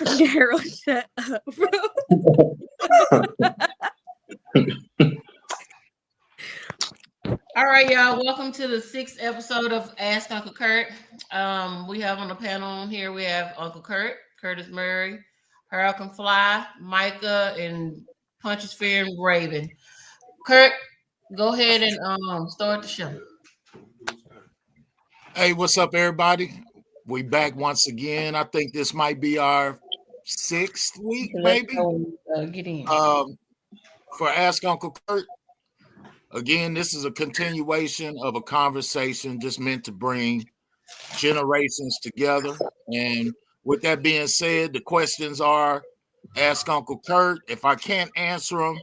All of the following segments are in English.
Daryl, shut up, bro. All right, y'all. Welcome to the 6th episode of Ask Uncle Curt. We have on the panel here, we have Uncle Curt, Curtis Murray, Harold Can Fly, Micah, and Punches Fear and Raven. Curt, go ahead and start the show. Hey, what's up, everybody? We back once again. I think this might be our 6th week, maybe. Get in. For Ask Uncle Curt. Again, this is a continuation of a conversation just meant to bring generations together. And with that being said, the questions are Ask Uncle Curt. If I can't answer them,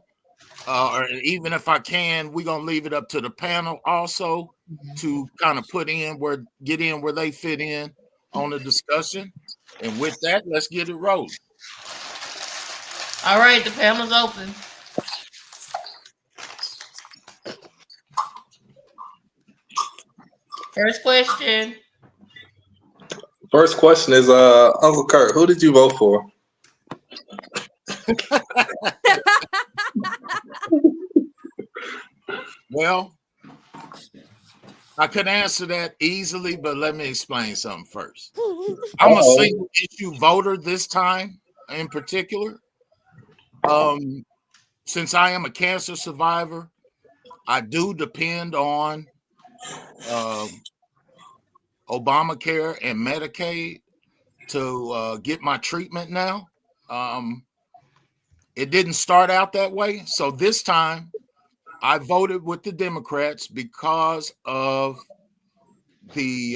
or even if I can, we're going to leave it up to the panel also to kind of get in where they fit in on the discussion. And with that, let's get it rolling. All right, the panel's open. First question. First question is Uncle Curt, who did you vote for? Well, I could answer that easily, but let me explain something first. I'm a single issue voter this time in particular. Since I am a cancer survivor, I do depend on Obamacare and Medicaid to get my treatment now. It didn't start out that way. So this time I voted with the Democrats because of the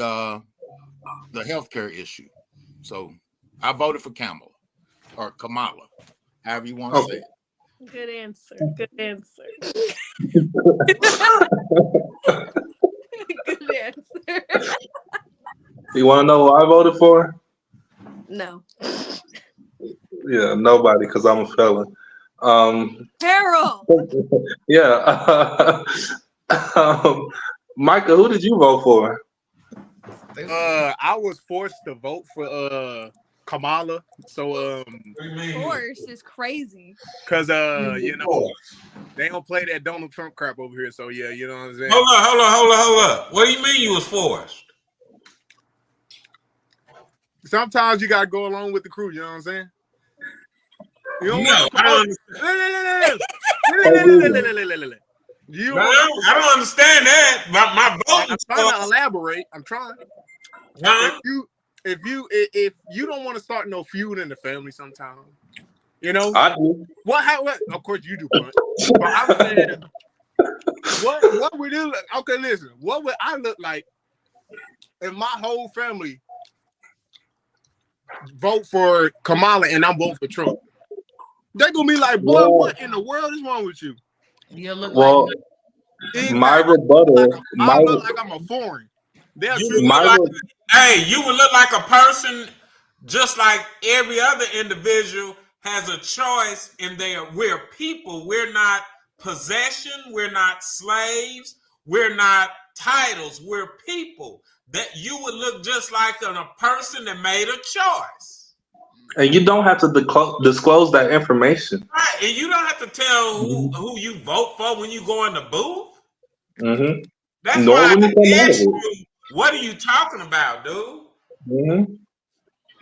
healthcare issue. So I voted for Kamala, however you want to say it. Good answer. Good answer. Good answer. You want to know who I voted for? No. Yeah, nobody, because I'm a felon. Harold. Yeah. Micah, who did you vote for? I was forced to vote for Kamala. So Force is crazy. Cause you know, they don't play that Donald Trump crap over here. So yeah, you know what I'm saying? Hold up. What do you mean you was forced? Sometimes you gotta go along with the crew, you know what I'm saying? You don't No, I don't understand. I don't understand that. My voting. I'm trying to elaborate. I'm trying. If you don't want to start no feud in the family sometime, you know. I do. What of course you do, but I'm saying what would you okay, listen, what would I look like if my whole family vote for Kamala and I'm voting for Trump? They're gonna be like, boy, what in the world is wrong with you? You look my rebuttal. I look like I'm a foreign. You would look like a person just like every other individual has a choice in there. We're people. We're not possession. We're not slaves. We're not titles. We're people. That you would look just like a person that made a choice. And you don't have to disclose that information. Right, and you don't have to tell who you vote for when you go in the booth. Mm-hmm. That's why I asked you, what are you talking about, dude? Mm-hmm.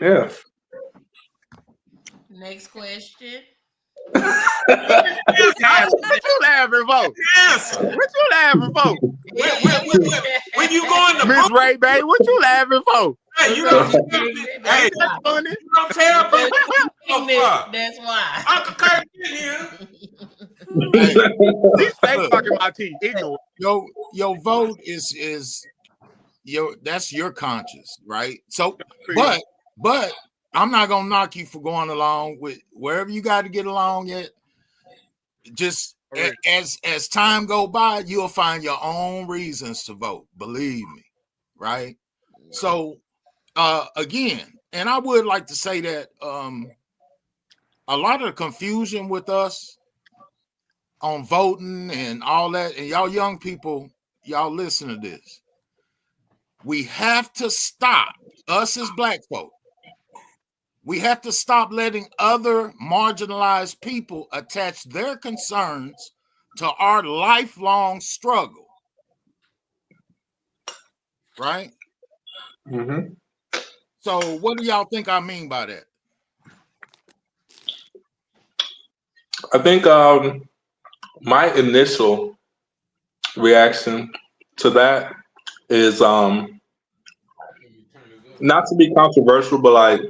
Yeah. Next question. What you laughing for? Yes. What you laughing for? When you go in the Miss booth, Ray Bay, what you laughing for? hey, you don't tell people. That's why. Uncle Curt in here. These fake fucking my teeth. Ignore. Your vote is that's your conscience, right? So, but I'm not gonna knock you for going along with wherever you got to get along at. Just as time go by, you'll find your own reasons to vote. Believe me, right? So, again, and I would like to say that a lot of the confusion with us on voting and all that, and y'all young people, y'all listen to this. We have to stop, us as black folk, We have to stop letting other marginalized people attach their concerns to our lifelong struggle. Right? Mm-hmm. So what do y'all think I mean by that? I think my initial reaction to that is not to be controversial, but like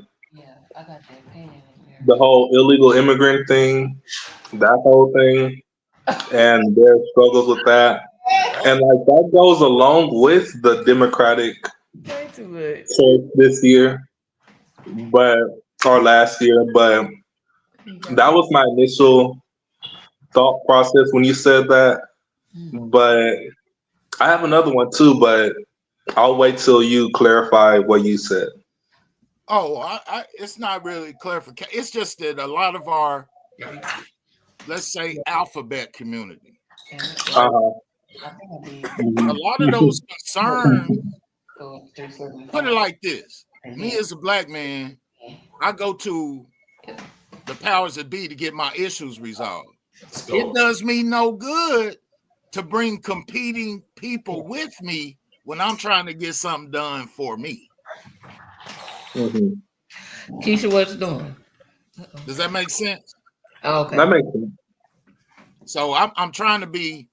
the whole illegal immigrant thing, that whole thing, and their struggles with that. And like that goes along with the Democratic choice this year, or last year, but that was my initial thought process when you said that. But I have another one too, but I'll wait till you clarify what you said. Oh, it's not really clarification. It's just that a lot of our, let's say, alphabet community, a lot of those concerns, put it like this. Me as a black man, I go to the powers that be to get my issues resolved. It does me no good to bring competing people with me when I'm trying to get something done for me. Keisha, what's doing? Does that make sense? Okay. That makes sense. So I'm trying to be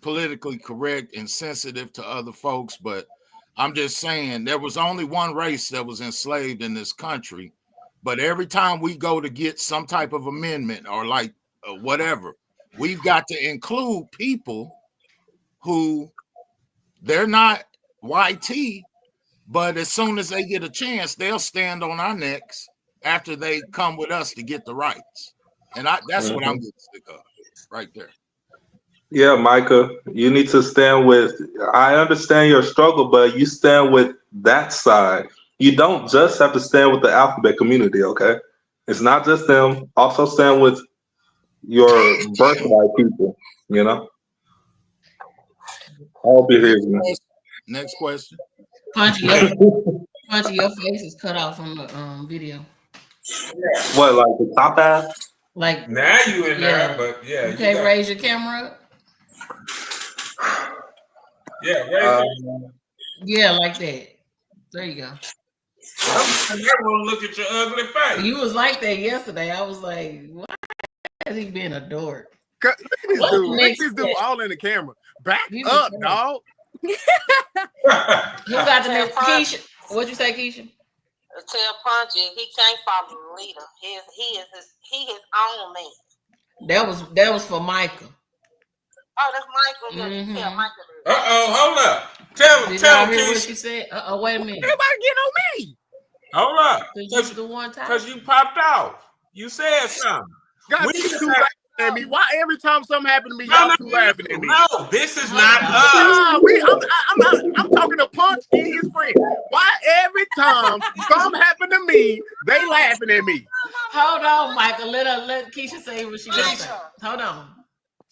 politically correct and sensitive to other folks, but I'm just saying there was only one race that was enslaved in this country. But every time we go to get some type of amendment or like whatever, we've got to include people who they're not YT, but as soon as they get a chance, they'll stand on our necks after they come with us to get the rights. And that's what I'm getting sick of right there. Yeah, Micah, you need to stand with, I understand your struggle, but you stand with that side. You don't just have to stand with the alphabet community, okay? It's not just them. Also stand with your birthright people, you know? I'll be here. Next question. Punchy, your face is cut off on the video. What, like the top half? Like now you in there, but yeah. You can't raise your camera up? Yeah, raise it. Yeah, like that. There you go. I never want to look at your ugly face. You was like that yesterday. I was like, why has he been a dork? Look at this dude. Look at this dude all in the camera. Back up, dog. Who got the next? Keisha. What'd you say, Keisha? Tell Punchy he can't follow the leader. He is his own man. That was for Michael. Oh, that's Michael. Mm-hmm. Tell Michael. Hold up. Tell him, Keisha. What she said? Wait a minute. Everybody get on me. Hold up. Because you popped off. You said something. God, we two laughing at me. Why every time something happened to me, y'all two laughing at me? No, this is not us. I'm talking to Punch and his friend. Why every time something happened to me, they laughing at me? Hold on, Michael. Let Keisha say what she wants to say. Hold on.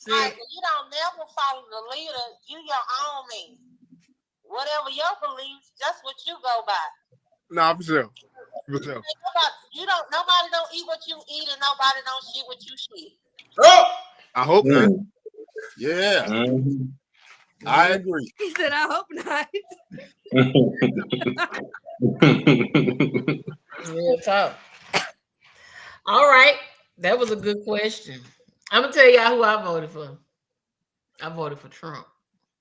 Michael, you don't never follow the leader. You your own man. Whatever your beliefs, that's what you go by. No, for sure. Nobody don't eat what you eat, and nobody don't shit what you shit. Oh, I hope not. Yeah, I agree. He said, "I hope not." Real talk. All right, that was a good question. I'm gonna tell y'all who I voted for. I voted for Trump.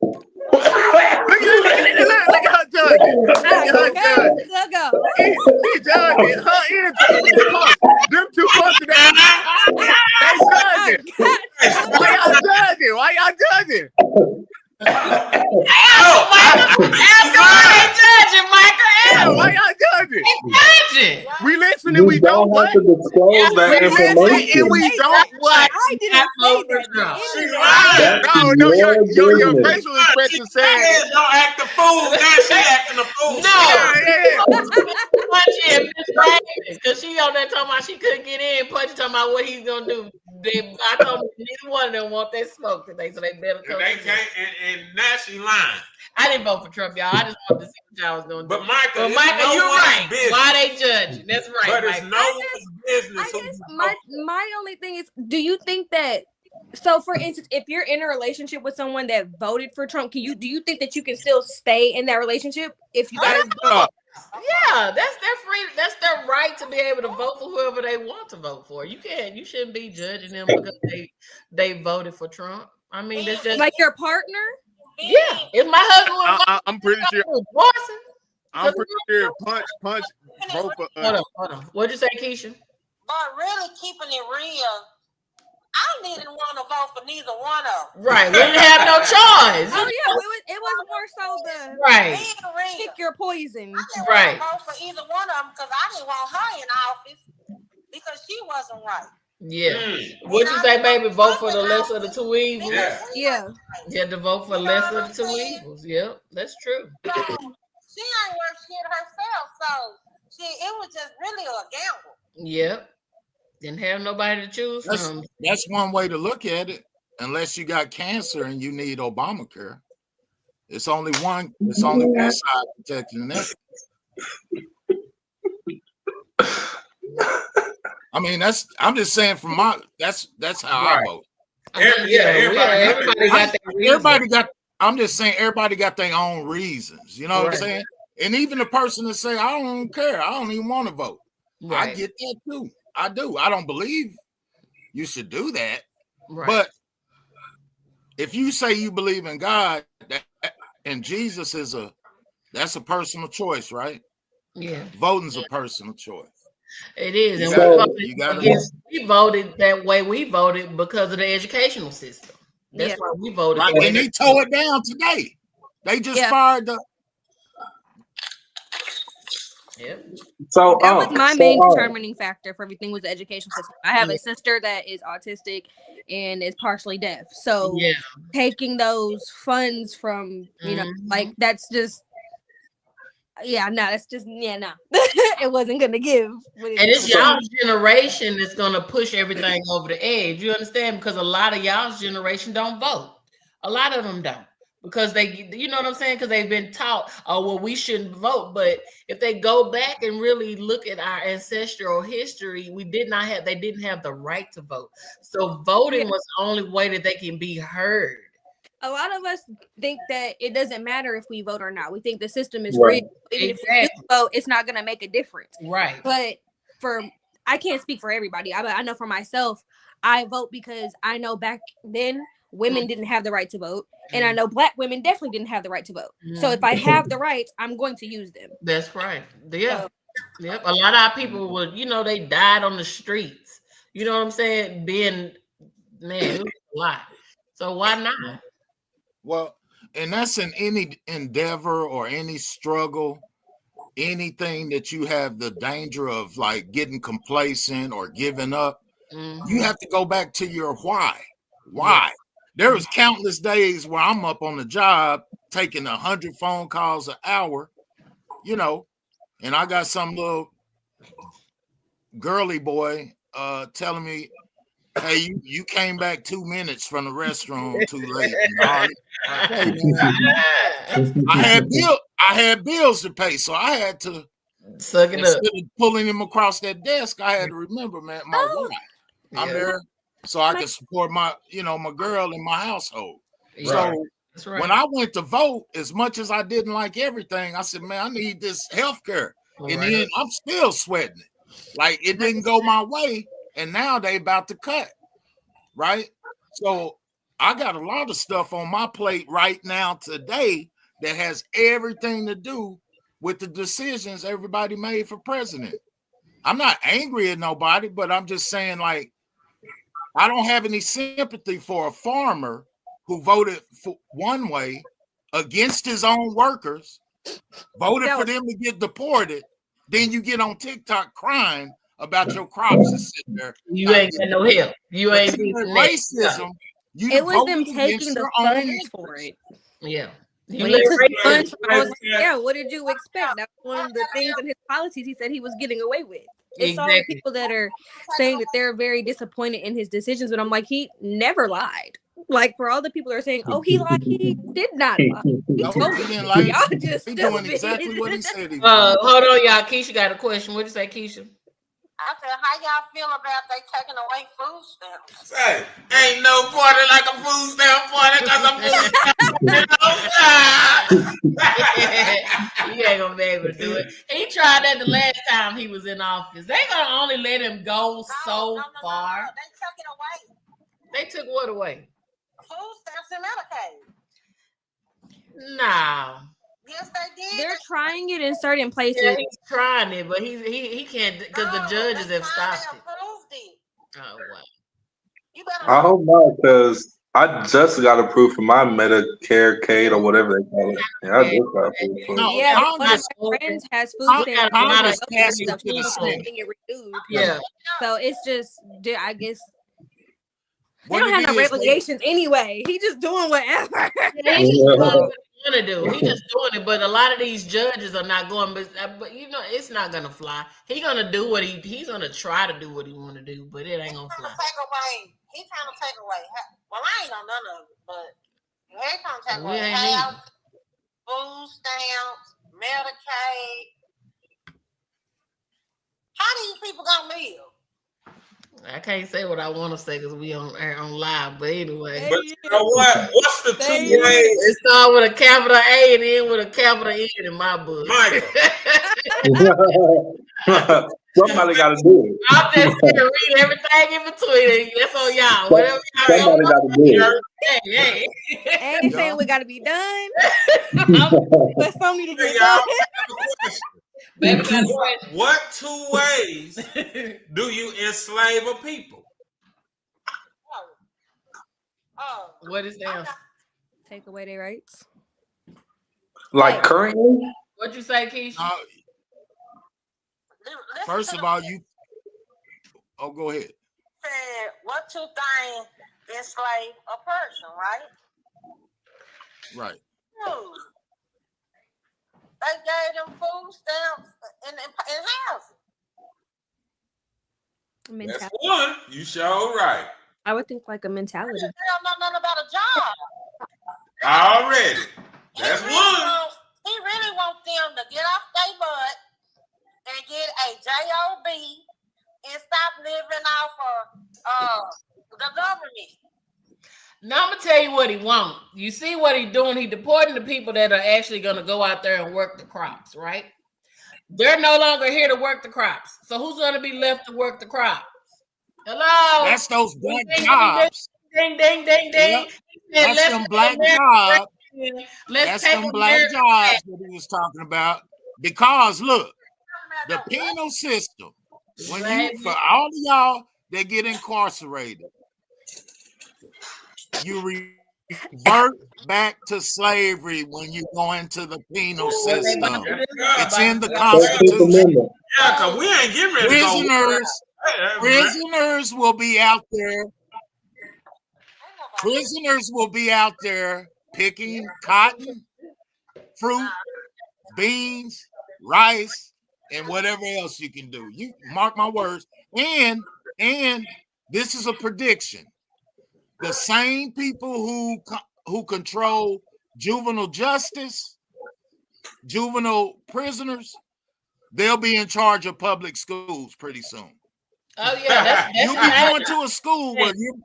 Look at her judging. Look at her judging. She judging. Her ears. Them two punches. They judging. Why y'all judging? Why y'all judging? We listen and we don't what? We listen and we don't what? I didn't say that. No, your facial expression said don't act a fool. Now she acting a fool. Punchy because she on there talking about she couldn't get in. Punchy talking about what he's gonna do. I told them neither one of them want that smoke today, so they better come. They can't, and now she lying. I didn't vote for Trump, y'all. I just wanted to see what y'all was gonna do. But Michael, you're right. Why they judging? judging. That's right. But it's no one's business. I guess my only thing is, do you think that? So, for instance, if you're in a relationship with someone that voted for Trump, do you think that you can still stay in that relationship if you guys? Yeah, that's their free. That's their right to be able to vote for whoever they want to vote for. You shouldn't be judging them because they voted for Trump. I mean, that's just like your partner. Yeah, if my husband, I'm pretty sure. Boston, I'm pretty sure punch vote for. Hold on. What'd you say, Keisha? But really keeping it real, I didn't want to vote for neither one of them. Right, we didn't have no choice. Oh yeah, it was more so the right. Pick your poison. I didn't want to vote for either one of them because I didn't want her in office because she wasn't right. Yeah. What'd you say, baby? Vote for the lesser of the two evils. Yeah. You had to vote for lesser of the two evils. Yep, that's true. So, she ain't worth shit herself, so it was just really a gamble. Yep. Didn't have nobody to choose from. That's one way to look at it. Unless you got cancer and you need Obamacare, it's only one. It's only one side protecting that. I mean, I'm just saying from that's how I vote. Everybody got. I'm just saying everybody got their own reasons. You know what I'm saying? And even the person that say I don't care, I don't even want to vote. I get that too. I do. I don't believe you should do that. But if you say you believe in God and Jesus that's a personal choice, right? Yeah. Voting's a personal choice. It is. We voted that way. We voted because of the educational system. That's why we voted. Right. And they tore it down today. They just fired the. Yep. So that was my main determining factor for everything was the education system. I have a sister that is autistic and is partially deaf. So taking those funds from, like that's just it wasn't gonna give. And it's y'all's generation that's gonna push everything over the edge. You understand? Because a lot of y'all's generation don't vote. A lot of them don't. Because you know what I'm saying? Because they've been taught, oh, well, we shouldn't vote. But if they go back and really look at our ancestral history, they didn't have the right to vote. So voting was the only way that they can be heard. A lot of us think that it doesn't matter if we vote or not. We think the system is rigged. Even if we do vote, it's not going to make a difference. Right. But I can't speak for everybody. I know for myself, I vote because I know back then women didn't have the right to vote. And I know Black women definitely didn't have the right to vote. So if I have the rights, I'm going to use them. That's right. Yeah. Yep. A lot of our people would, they died on the streets. You know what I'm saying? It was a lot. So why not? Well, and that's in any endeavor or any struggle, anything that you have the danger of like getting complacent or giving up. You have to go back to your why. Why? There was countless days where I'm up on the job taking 100 phone calls an hour, and I got some little girly boy telling me, hey, you came back 2 minutes from the restroom too late. I had bills to pay, so I had to suck it up. Instead of pulling him across that desk, I had to remember, man, my why. I'm there so I can support my girl in my household. So when I went to vote, as much as I didn't like everything, I said, man, I need this health care. And then I'm still sweating it. Like it didn't go my way. And now they about to cut. Right. So I got a lot of stuff on my plate right now today that has everything to do with the decisions everybody made for president. I'm not angry at nobody, but I'm just saying, like, I don't have any sympathy for a farmer who voted for one way against his own workers, voted for them to get deported. Then you get on TikTok crying about your crops and sitting there. You ain't got no help. You ain't racism. It was them taking the funds for it. Yeah. When he took funds, I was like, what did you expect? That's one of the things in his policies he said he was getting away with. It's all the people that are saying that they're very disappointed in his decisions, but I'm like, he never lied. Like for all the people that are saying, "Oh, he lied," he did not lie. He No, told he you. didn't lie. Y'all just He doing stupid. exactly what he said he was doing. Hold on, y'all. Keisha got a question. What'd you say, Keisha? I said, how y'all feel about they taking away food stamps? Say, ain't no party like a food stamp party because I'm food stamp. He ain't gonna be able to do it. He tried that the last time he was in office. They gonna only let him go so far. No. They took it away. They took what away? Food stamps and Medicaid. No. Yes, they did. They're trying it in certain places. Yeah, he's trying it, but he can't because the judges have stopped it. Approved it. Oh wow. You better. I hope not, because I just got approved for my Medicare, Kate, or whatever they call it. Yeah, I just got approved for it. No, Yeah, one of Congress, my friends has food Congress stamps. Congress and passed it stuff, to the so Senate. getting it renewed. Yeah. So it's just, I guess they What don't have it no is, regulations anyway. He just doing whatever. Yeah, he's just doing what he want to do. He just doing it, but a lot of these judges are not going. But you know, it's not gonna fly. He's gonna do what he's gonna try to do what he want to do, but it ain't gonna fly. He's trying to take away. Well, I ain't know none of it, but he's trying to take We away ain't health, food stamps, Medicaid. How these people gonna live? I can't say what I want to say because we on live, but anyway. But you know what? What's the two ways? It started with a capital A and then with a capital N in my book. Michael. Somebody got to do it. I'm just gonna read everything in between. That's on y'all. Whatever y'all Somebody got to do it. Hey. I ain't saying we got to be done, but some need to Hey, get y'all, done. I have a question. Baby got a question. What 2 ways do you enslave a people? What is that? Take away their rights. Like currently? What you say, Keisha? First of all, you. Oh, go ahead. Said what 2 things enslave a person, right? Right. They gave them food stamps and housing. That's one. You sure right. I would think like a mentality. They don't know nothing about a job. Already. That's one. He really wants them to get off their butt and get a job and stop living off of the government. Now I'm gonna tell you what he wants. You see what he's doing? He's deporting the people that are actually gonna go out there and work the crops, right? They're no longer here to work the crops. So who's gonna be left to work the crops? Hello? That's those black jobs. Ding, ding, ding, ding. Yep. That's them black jobs. That's them black jobs that he was talking about. Because look, the penal system, when you, for all of y'all that get incarcerated, you revert back to slavery when you go into the penal system. It's in the Constitution. Yeah, because we ain't getting ready to go. Prisoners will be out there. Prisoners will be out there picking cotton, fruit, beans, rice, and whatever else you can do. You mark my words. And this is a prediction. The same people who control juvenile justice, juvenile prisoners, they'll be in charge of public schools pretty soon. Oh yeah, you'll be going to a school where you.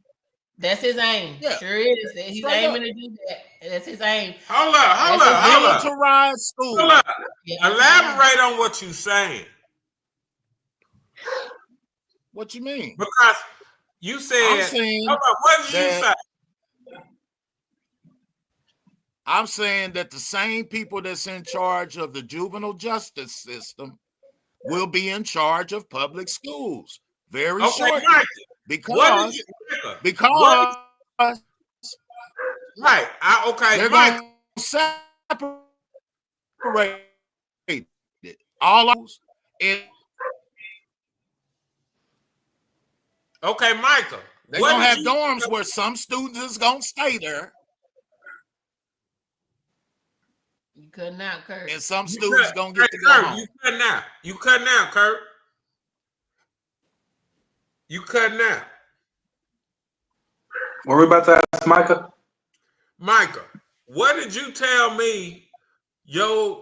That's his aim. Yeah. Sure is. He's aiming to do that. That's his aim. Hold up. Militarized school. Hold up. Yeah. Elaborate on what you're saying. What you mean? Because you said. What did you say? I'm saying that the same people that's in charge of the juvenile justice system will be in charge of public schools very shortly. Because right. They're going to separate it. All of those. Okay, Michael. They're going to have dorms where some students is going to stay there. You cutting out, Kurt. And some students going to get to go home. You cutting out, Kurt. You cutting out. What are we about to ask Micah? Micah, what did you tell me,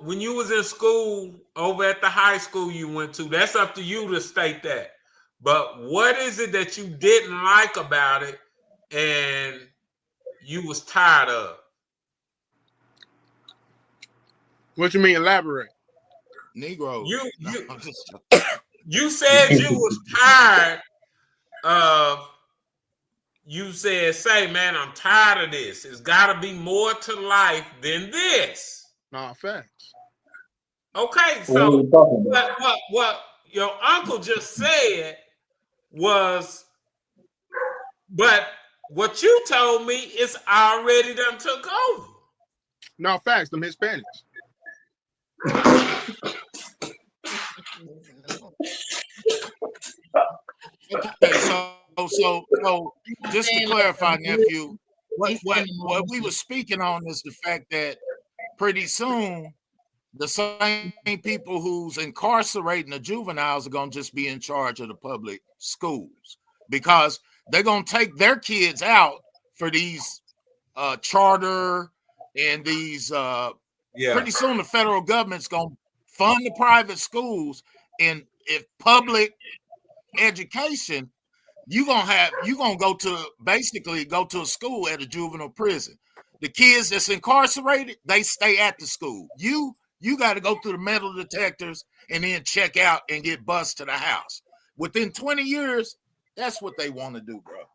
when you was in school over at the high school you went to? That's up to you to state that. But what is it that you didn't like about it and you was tired of? What you mean? Elaborate. Negro. You said you was tired of. You said, "Say, man, I'm tired of this. It's got to be more to life than this." Nah, facts. Okay, so what your uncle just said was, but what you told me is already done took over. No, facts. Them Hispanics. Okay, so just to clarify, nephew, what we were speaking on is the fact that pretty soon the same people who's incarcerating the juveniles are going to just be in charge of the public schools, because they're going to take their kids out for these charter and these pretty soon the federal government's going to fund the private schools, and if public education, you're gonna go to a school at a juvenile prison. The kids that's incarcerated, they stay at the school. You got to go through the metal detectors and then check out and get bused to the house. Within 20 years, that's what they want to do, bro.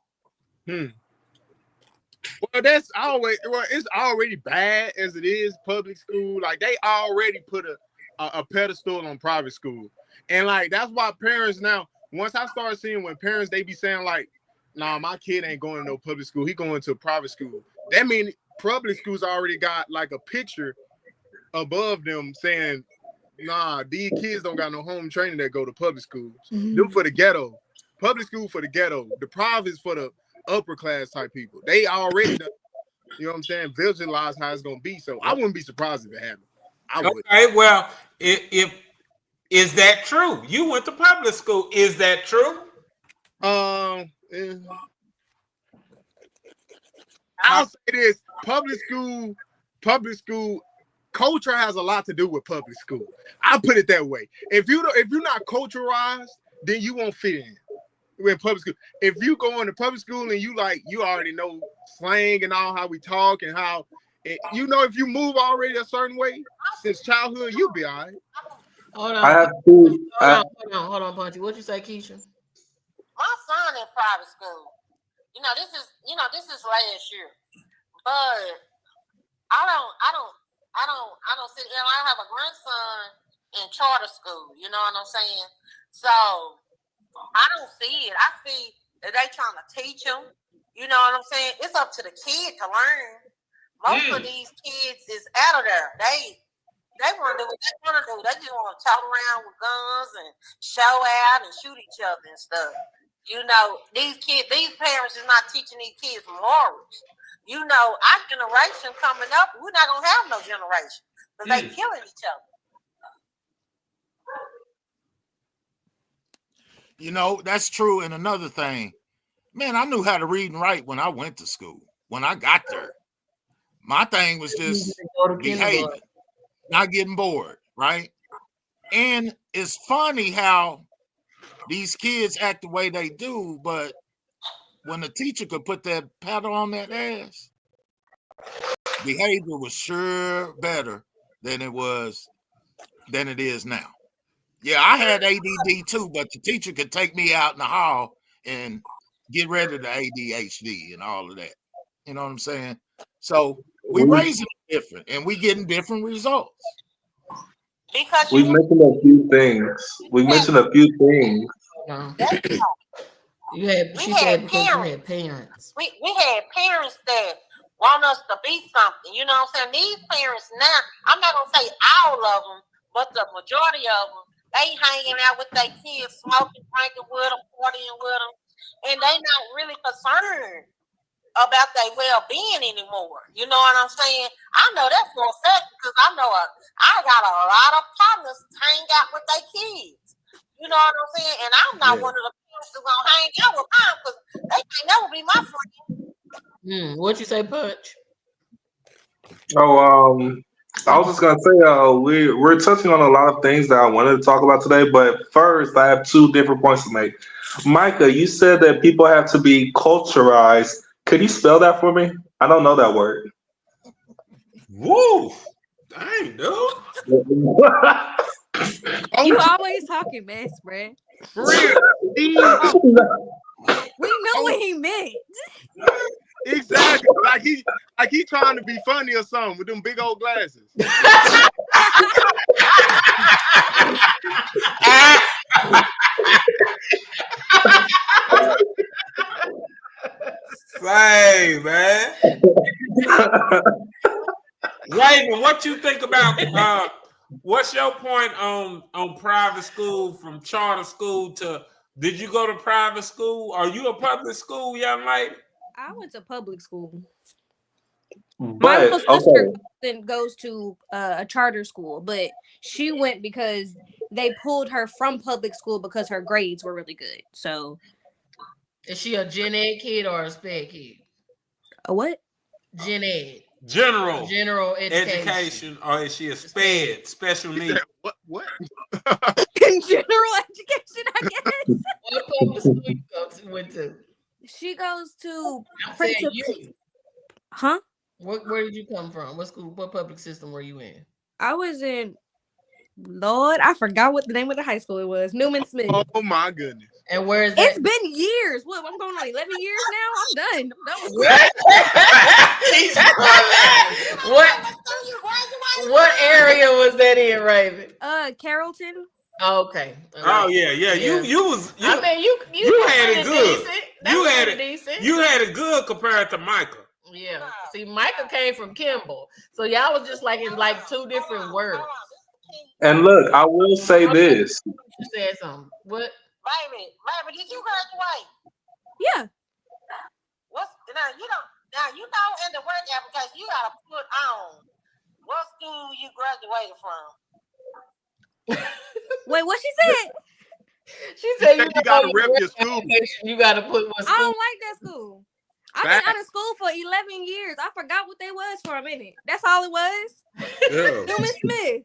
Well, it's already bad as it is public school. Like, they already put a pedestal on private school, and like that's why parents now. Once I started seeing when parents, they be saying like, nah, my kid ain't going to no public school. He going to a private school. That means public schools already got like a picture above them saying, nah, these kids don't got no home training that go to public schools. Them for the ghetto. Public school for the ghetto. The private's for the upper class type people. They already done, you know what I'm saying, visualize how it's going to be. So I wouldn't be surprised if it happened. I would. Okay, well, if is that true? You went to public school. Is that true? I'll say this: public school culture has a lot to do with public school. I put it that way. If you're not culturalized, then you won't fit in with public school. If you go into public school and you already know slang and all how we talk and how if you move already a certain way since childhood, you'll be all right. Hold on, Punchy. What you say, Keisha? My son in private school. This is last year, but I don't sit there. I have a grandson in charter school. You know what I'm saying? So I don't see it. I see that they trying to teach them. You know what I'm saying? It's up to the kid to learn. Most of these kids is out of there. They want to do what they want to do. They just want to talk around with guns and show out and shoot each other and stuff. These parents is not teaching these kids morals. Our generation coming up, we're not gonna have no generation because they killing each other. That's true. And another thing, man, I knew how to read and write when I went to school. When I got there, my thing was just behaving. Not getting bored, right? And it's funny how these kids act the way they do, but when the teacher could put that paddle on that ass, behavior was sure better than it is now. Yeah, I had ADD too, but the teacher could take me out in the hall and get rid of the ADHD and all of that. You know what I'm saying? So we raising it different, and we getting different results. Because we mentioned a few things. You had parents. We had parents that want us to be something. You know what I'm saying? These parents now, I'm not gonna say all of them, but the majority of them, they hanging out with their kids, smoking, drinking with them, partying with them, and they not really concerned about their well-being anymore. You know what I'm saying? I know that for a fact because I got a lot of partners hang out with their kids. You know what I'm saying? And I'm not one of the parents who's gonna hang out with mine because they can't never be my friend. What'd you say, Punch? Oh, I was just gonna say, we're touching on a lot of things that I wanted to talk about today, but first, I have two different points to make. Micah, you said that people have to be culturized. Could you spell that for me? I don't know that word. Woo! Dang, dude. You always talking mess, bruh. For real. We know what he meant. Exactly. Like he trying to be funny or something with them big old glasses. Say, man. Raven, what you think about what's your point on private school from charter school to did you go to private school? Are you a public school young lady? I went to public school. My But little sister okay, goes to a charter school, but she went because they pulled her from public school because her grades were really good. So, Is she a gen ed kid or a sped kid? a what? Gen ed. General education. or is she a special needs? What? In general education, I guess. What public school you went to? She goes to I'm saying you. Huh? Where did you come from? What school? What public system were you in? I was in Lord, I forgot what the name of the high school it was. Newman Smith. Oh my goodness. And where is that? It's been years. What? I'm going on 11 years now. I'm done. What area was that in, Raven? Carrollton. Okay. Oh yeah. You was. I mean, you had it good. Decent. You had it good compared to Michael. Yeah. See, Michael came from Kimball, so y'all was just like in like two different words. and look, I will say this. You said something. What? Baby, did you graduate? Yeah. What's now? You know in the work application you gotta put on what school you graduated from. Wait, what she said? She said You gotta rep your school. You gotta put what school. I don't like that school. I've been out of school for 11 years. I forgot what they was for a minute. That's all it was. Yeah. Newman Smith.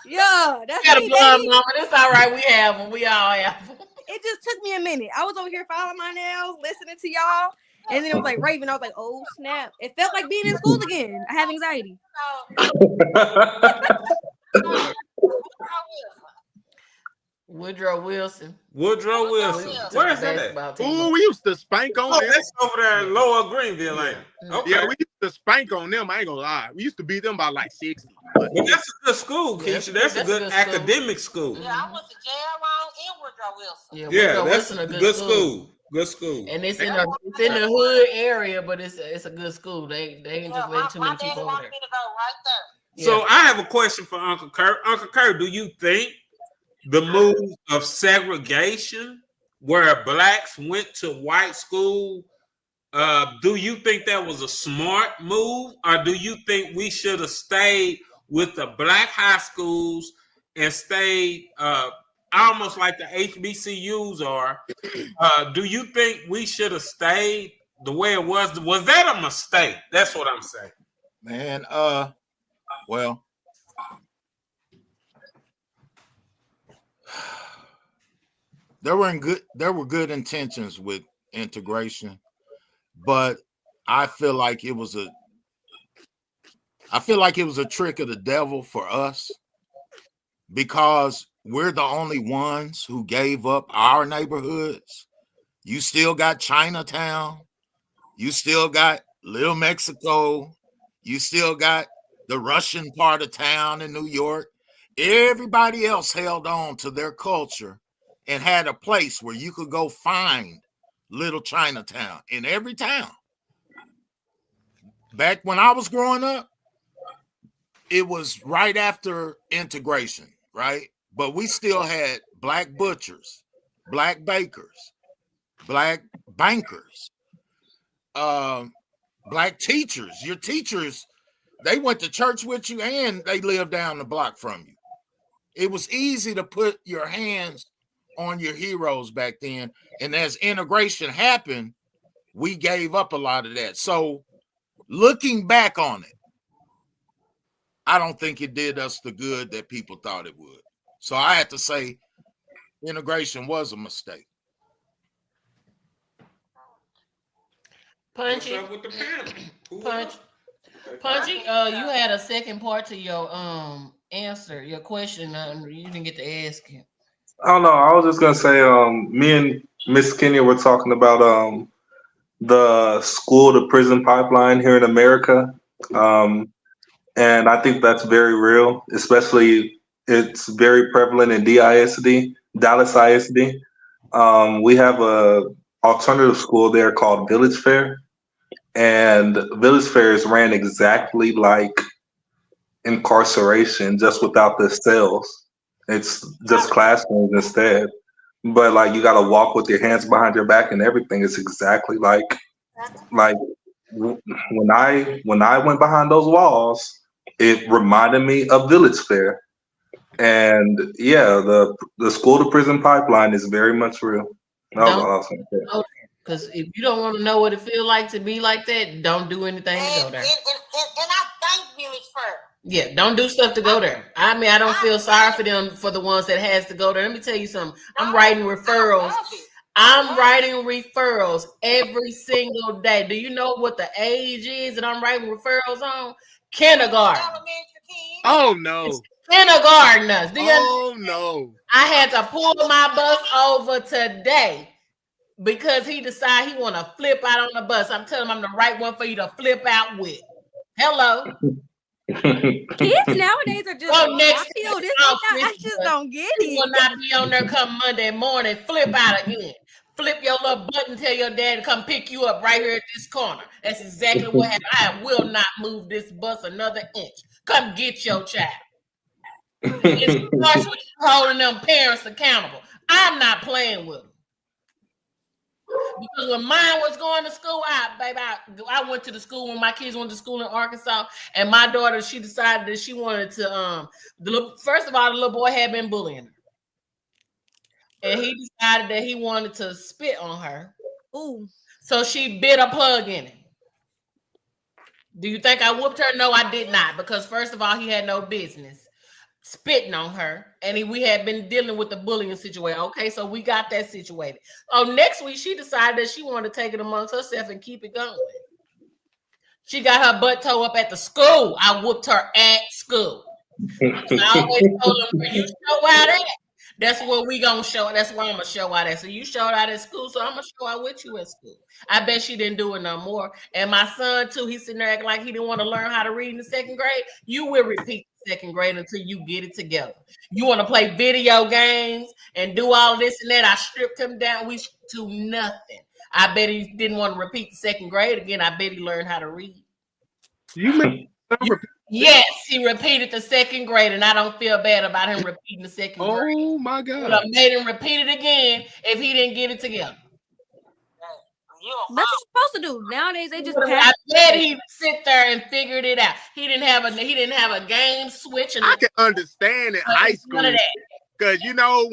Yeah, that's You got a me, blonde baby. mama. That's all right. We have them. We all have them. It just took me a minute. I was over here filing my nails, listening to y'all, and then it was like Raven. I was like, oh snap! It felt like being in school again. I have anxiety. Woodrow Wilson. Where is that at? Ooh, we used to spank on them. That's over there in Lower Greenville, ain't it? Okay. Yeah, we used to spank on them. I ain't gonna lie. We used to beat them by like 60. But that's a good school, Keisha. That's a good academic school. Yeah, I went to jail on in Woodrow Wilson. Yeah, Woodrow that's Wilson a good school. Good school. And it's in the hood area, but it's a good school. They ain't just letting too many people over there. Me to go right there. So I have a question for Uncle Curt. Uncle Curt, do you think the move of segregation, where blacks went to white school, do you think that was a smart move, or do you think we should have stayed with the black high schools and stayed almost like the HBCUs are? Do you think we should have stayed the way it was? Was that a mistake? That's what I'm saying. Man, well, there were good intentions with integration, but I feel like it was a trick of the devil for us, because we're the only ones who gave up our neighborhoods. You still got Chinatown, you still got Little Mexico, you still got the Russian part of town in New York. Everybody else held on to their culture and had a place where you could go find little Chinatown in every town. Back when I was growing up, it was right after integration, right? But we still had black butchers, black bakers, black bankers, black teachers. Your teachers, they went to church with you and they lived down the block from you. It was easy to put your hands on your heroes back then. And as integration happened, we gave up a lot of that. So looking back on it, I don't think it did us the good that people thought it would. So I had to say integration was a mistake. Punchy. What's up with the panel? Punchy, you had a second part to your answer, your question. You didn't get to ask it. I don't know. I was just gonna say, me and Miss Kenya were talking about the school to prison pipeline here in America. And I think that's very real, especially it's very prevalent in DISD, Dallas ISD. We have a alternative school there called Village Fair, and Village Fair is ran exactly like incarceration, just without the cells. It's just classrooms instead. But like you got to walk with your hands behind your back and everything. It's exactly like when I went behind those walls, it reminded me of Village Fair. And yeah, the school to prison pipeline is very much real. That was all I was going to say. Because if you don't want to know what it feels like to be like that, don't do anything to go there. And I thank Village Fair. Yeah, don't do stuff to go there. I mean, I don't feel sorry for them, for the ones that has to go there. Let me tell you something. I'm writing referrals. I'm writing referrals every single day. Do you know what the age is that I'm writing referrals on? Kindergarten. Oh no. Kindergartners. Oh no. I had to pull my bus over today because he decided he want to flip out on the bus. I'm telling him I'm the right one for you to flip out with. Hello. Kids nowadays are just I just don't get it. You will not be on there come Monday morning, flip out again. Flip your little button, tell your dad to come pick you up right here at this corner. That's exactly what happened. I will not move this bus another inch. Come get your child. It starts with holding them parents accountable. I'm not playing with them. Because when mine was going to school, I went to the school when my kids went to school in Arkansas, and my daughter, she decided that she wanted to first of all, the little boy had been bullying her. And he decided that he wanted to spit on her. Ooh. So she bit a plug in it. Do you think I whooped her? No, I did not. Because first of all, he had no business spitting on her. And we had been dealing with the bullying situation. Okay, so we got that situated. Oh, next week, she decided that she wanted to take it amongst herself and keep it going. She got her butt toe up at the school. I whooped her at school. I always told them, where you show out at, that's where we gonna show. That's where I'm gonna show out at. So you showed out at school, so I'm gonna show out with you at school. I bet she didn't do it no more. And my son too, he's sitting there acting like he didn't want to learn how to read in the second grade. You will repeat the second grade until you get it together. You want to play video games and do all this and that. I stripped him down. We to nothing. I bet he didn't want to repeat the second grade again. I bet he learned how to read. Yes, he repeated the second grade, and I don't feel bad about him repeating the second grade. Oh my God! But I made him repeat it again if he didn't get it together. That's what you're supposed to do. Nowadays, they just. I bet he sit there and figured it out. He didn't have a game switch. I can understand in high school. Because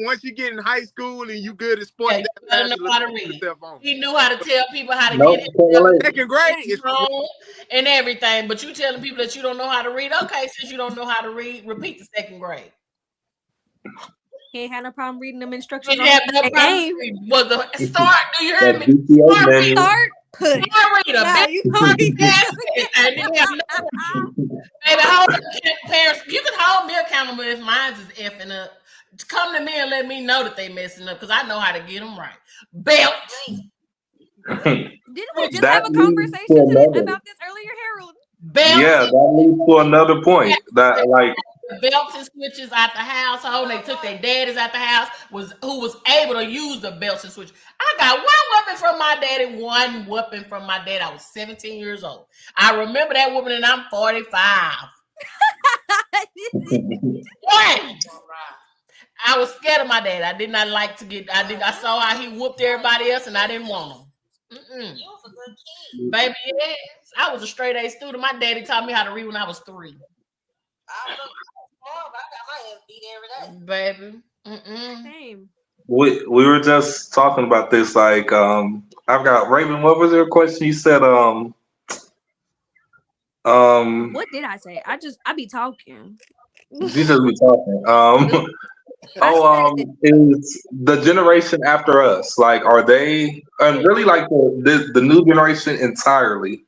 once you get in high school and you good at sports, you gotta know how to read. He knew how to tell people how to get it. Second grade is and everything, but you telling people that you don't know how to read. Okay, since you don't know how to read, repeat the second grade. He ain't had no problem reading them instructions. He had no problem. Was the start? Do you hear me? Start. Put. No, you can't. Baby, hold parents. You can hold me accountable if mine's is effing up. Come to me and let me know that they messing up because I know how to get them right. Belt. Didn't we just have a conversation about this earlier, Harold? Belts. Yeah, that leads to another point. That belts and switches out the household. They took their daddies out the house. Who was able to use the belts and switches. I got one weapon from my daddy. One weapon from my dad. I was 17 years old. I remember that woman, and I'm 45. What? I was scared of my dad. I did not like to get. I saw how he whooped everybody else, and I didn't want him. You was a good kid. Baby, yes. I was a straight A student. My daddy taught me how to read when I was 3. I got my ass beat every day. Baby. Same. We were just talking about this. Like, I've got Raven. What was your question? You said, What did I say? I be talking. You just be talking. Is the generation after us like? Are they really like the new generation entirely?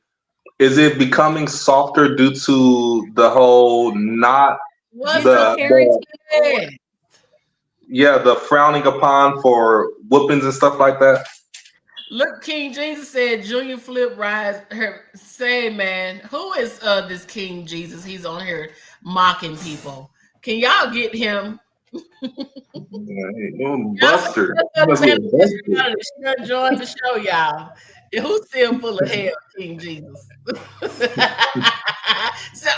Is it becoming softer due to the whole not Gentle parenting. the frowning upon for whoopings and stuff like that? Look, King Jesus said Junior Flip rise her say, man, who is this King Jesus? He's on here mocking people. Can y'all get him? Buster. Join the show, y'all. Who's still full of hell, King Jesus? So,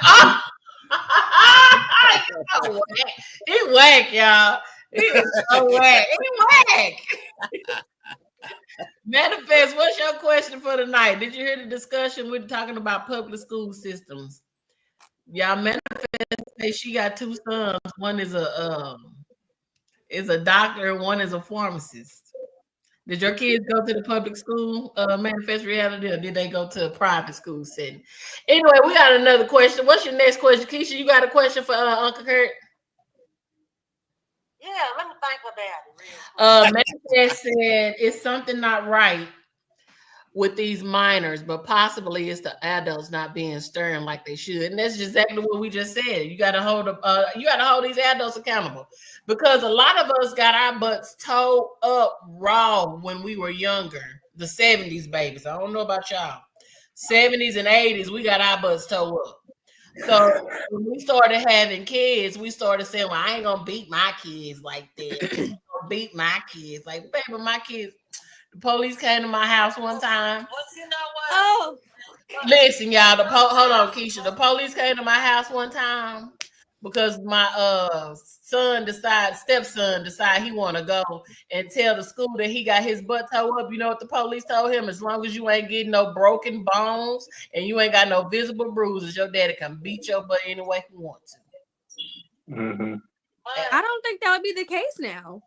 he whack, y'all. He is so whack. He whack. Manifest, what's your question for tonight? Did you hear the discussion? We're talking about public school systems. Y'all, Manifest say she got two sons. One is a doctor and one is a pharmacist. Did your kids go to the public school Manifest Reality, or did they go to a private school setting? Anyway, we got another question. What's your next question, Keisha? You got a question for Uncle Curt? Yeah, let me think about it. Manifest said it's something not right with these minors, but possibly it's the adults not being stern like they should. And that's exactly what we just said. You got to hold these adults accountable, because a lot of us got our butts towed up raw when we were younger. The 70s babies. I don't know about y'all. 70s and 80s, we got our butts towed up. So when we started having kids, we started saying, well, I ain't gonna beat my kids like that. Beat my kids. Like, baby, my kids. The police came to my house one time. Well, you know what? Oh, listen, y'all. Hold on, Keisha. The police came to my house one time because my stepson decided he want to go and tell the school that he got his butt towed up. You know what the police told him? As long as you ain't getting no broken bones and you ain't got no visible bruises, your daddy can beat your butt any way he wants to. Mm-hmm. I don't think that would be the case now.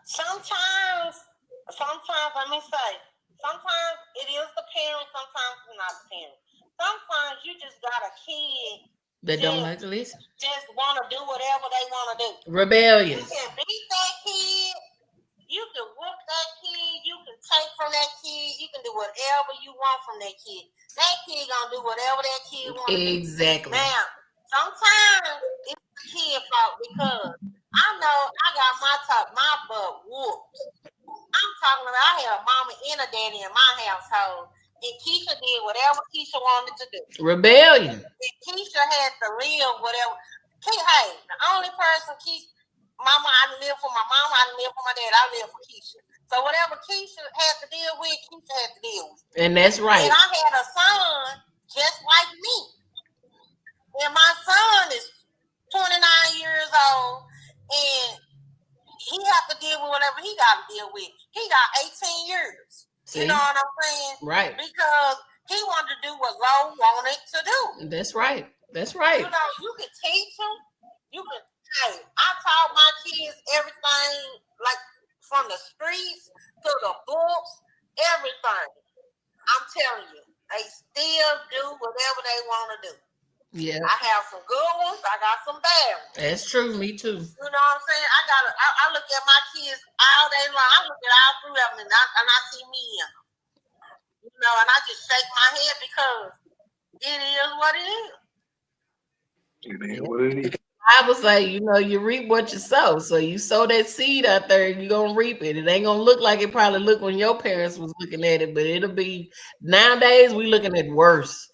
Sometimes, let me say, sometimes it is the parent, sometimes it's not the parent. Sometimes you just got a kid that don't like to listen. Just want to do whatever they want to do. Rebellious. You can beat that kid. You can whoop that kid. You can take from that kid. You can do whatever you want from that kid. That kid gonna do whatever that kid wants. Exactly. Now, sometimes it's the kid fault, because I know I got my butt whooped. I'm talking about I had a mama and a daddy in my household, and Keisha did whatever Keisha wanted to do. Rebellion. And Keisha had to live whatever. Hey, the only person Mama, I didn't live for my mama, I didn't live for my dad, I live for Keisha. So whatever Keisha had to deal with, Keisha had to deal with. And that's right. And I had a son just like me. And my son is 29 years old, and he has to deal with whatever he got to deal with. He got 18 years. See? You know what I'm saying? Right. Because he wanted to do what Lo wanted to do. That's right. That's right. You know, you can teach him. You can. Hey, I taught my kids everything, like from the streets to the books, everything. I'm telling you, they still do whatever they want to do. Yeah. I have some good ones. I got some bad ones. That's true. Me too. You know what I'm saying? I look at my kids all day long. I look at all three of them, and I see me in them. You know, and I just shake my head, because it is what it is. It is what it is. I was like, you know, you reap what you sow. So you sow that seed out there, you're going to reap it. It ain't going to look like it probably looked when your parents was looking at it, but it'll be, nowadays, we looking at worse.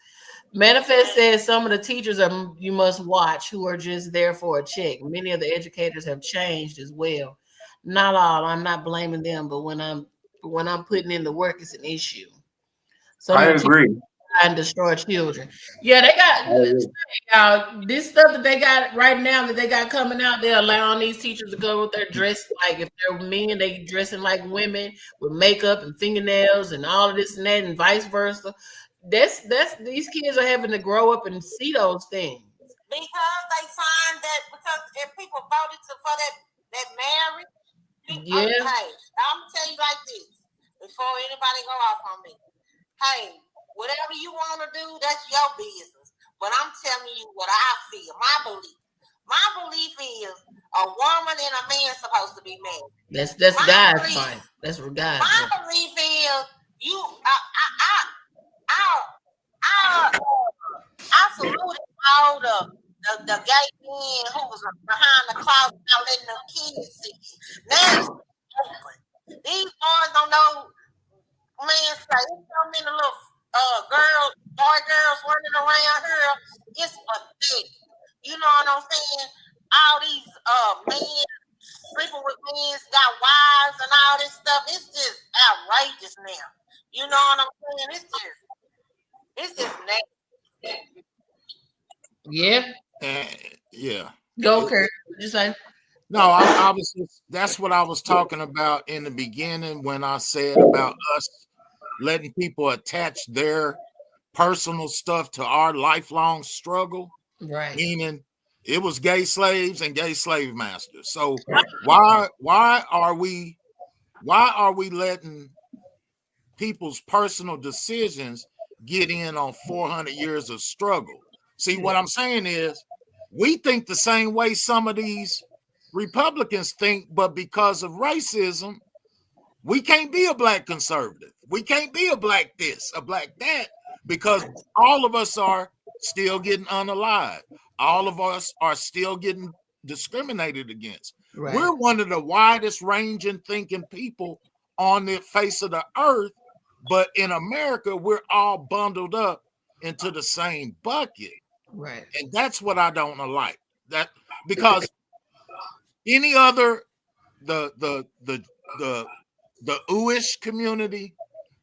Manifest says some of the teachers you must watch who are just there for a check. Many of the educators have changed as well. Not all. I'm not blaming them, but when I'm putting in the work, it's an issue. I agree. And destroy children. Yeah, they got this stuff that they got right now that they got coming out. They're allowing these teachers to go with their dress, like if they're men, they dressing like women with makeup and fingernails and all of this and that, and vice versa. That's these kids are having to grow up and see those things. Because they find that, because if people voted for that marriage, yeah. Hey, I'm gonna tell you like this before anybody go off on me. Hey, Whatever you want to do, that's your business. But I'm telling you what I feel, my belief. My belief is a woman and a man supposed to be married. That's God's fight. That's what God's my belief is you. I saluted all the gay men who was behind the closet not letting them kids see. Now it's open. These boys don't know. Man, say there's so many little girls running around here. It's pathetic. You know what I'm saying? All these men sleeping with men, got wives and all this stuff. It's just outrageous now. You know what I'm saying? It's just nasty. Yeah. Yeah. Go, Kurt. What you say? No, I was just, that's what I was talking about in the beginning when I said about us letting people attach their personal stuff to our lifelong struggle. Right. Meaning it was gay slaves and gay slave masters. So why are we letting people's personal decisions get in on 400 years of struggle? See, what I'm saying is we think the same way some of these Republicans think, but because of racism, we can't be a black conservative. We can't be a black this, a black that, because all of us are still getting unalived. All of us are still getting discriminated against. Right. We're one of the widest ranging thinking people on the face of the earth, but in America, we're all bundled up into the same bucket. Right. And that's what I don't like. That because any other the Uish community,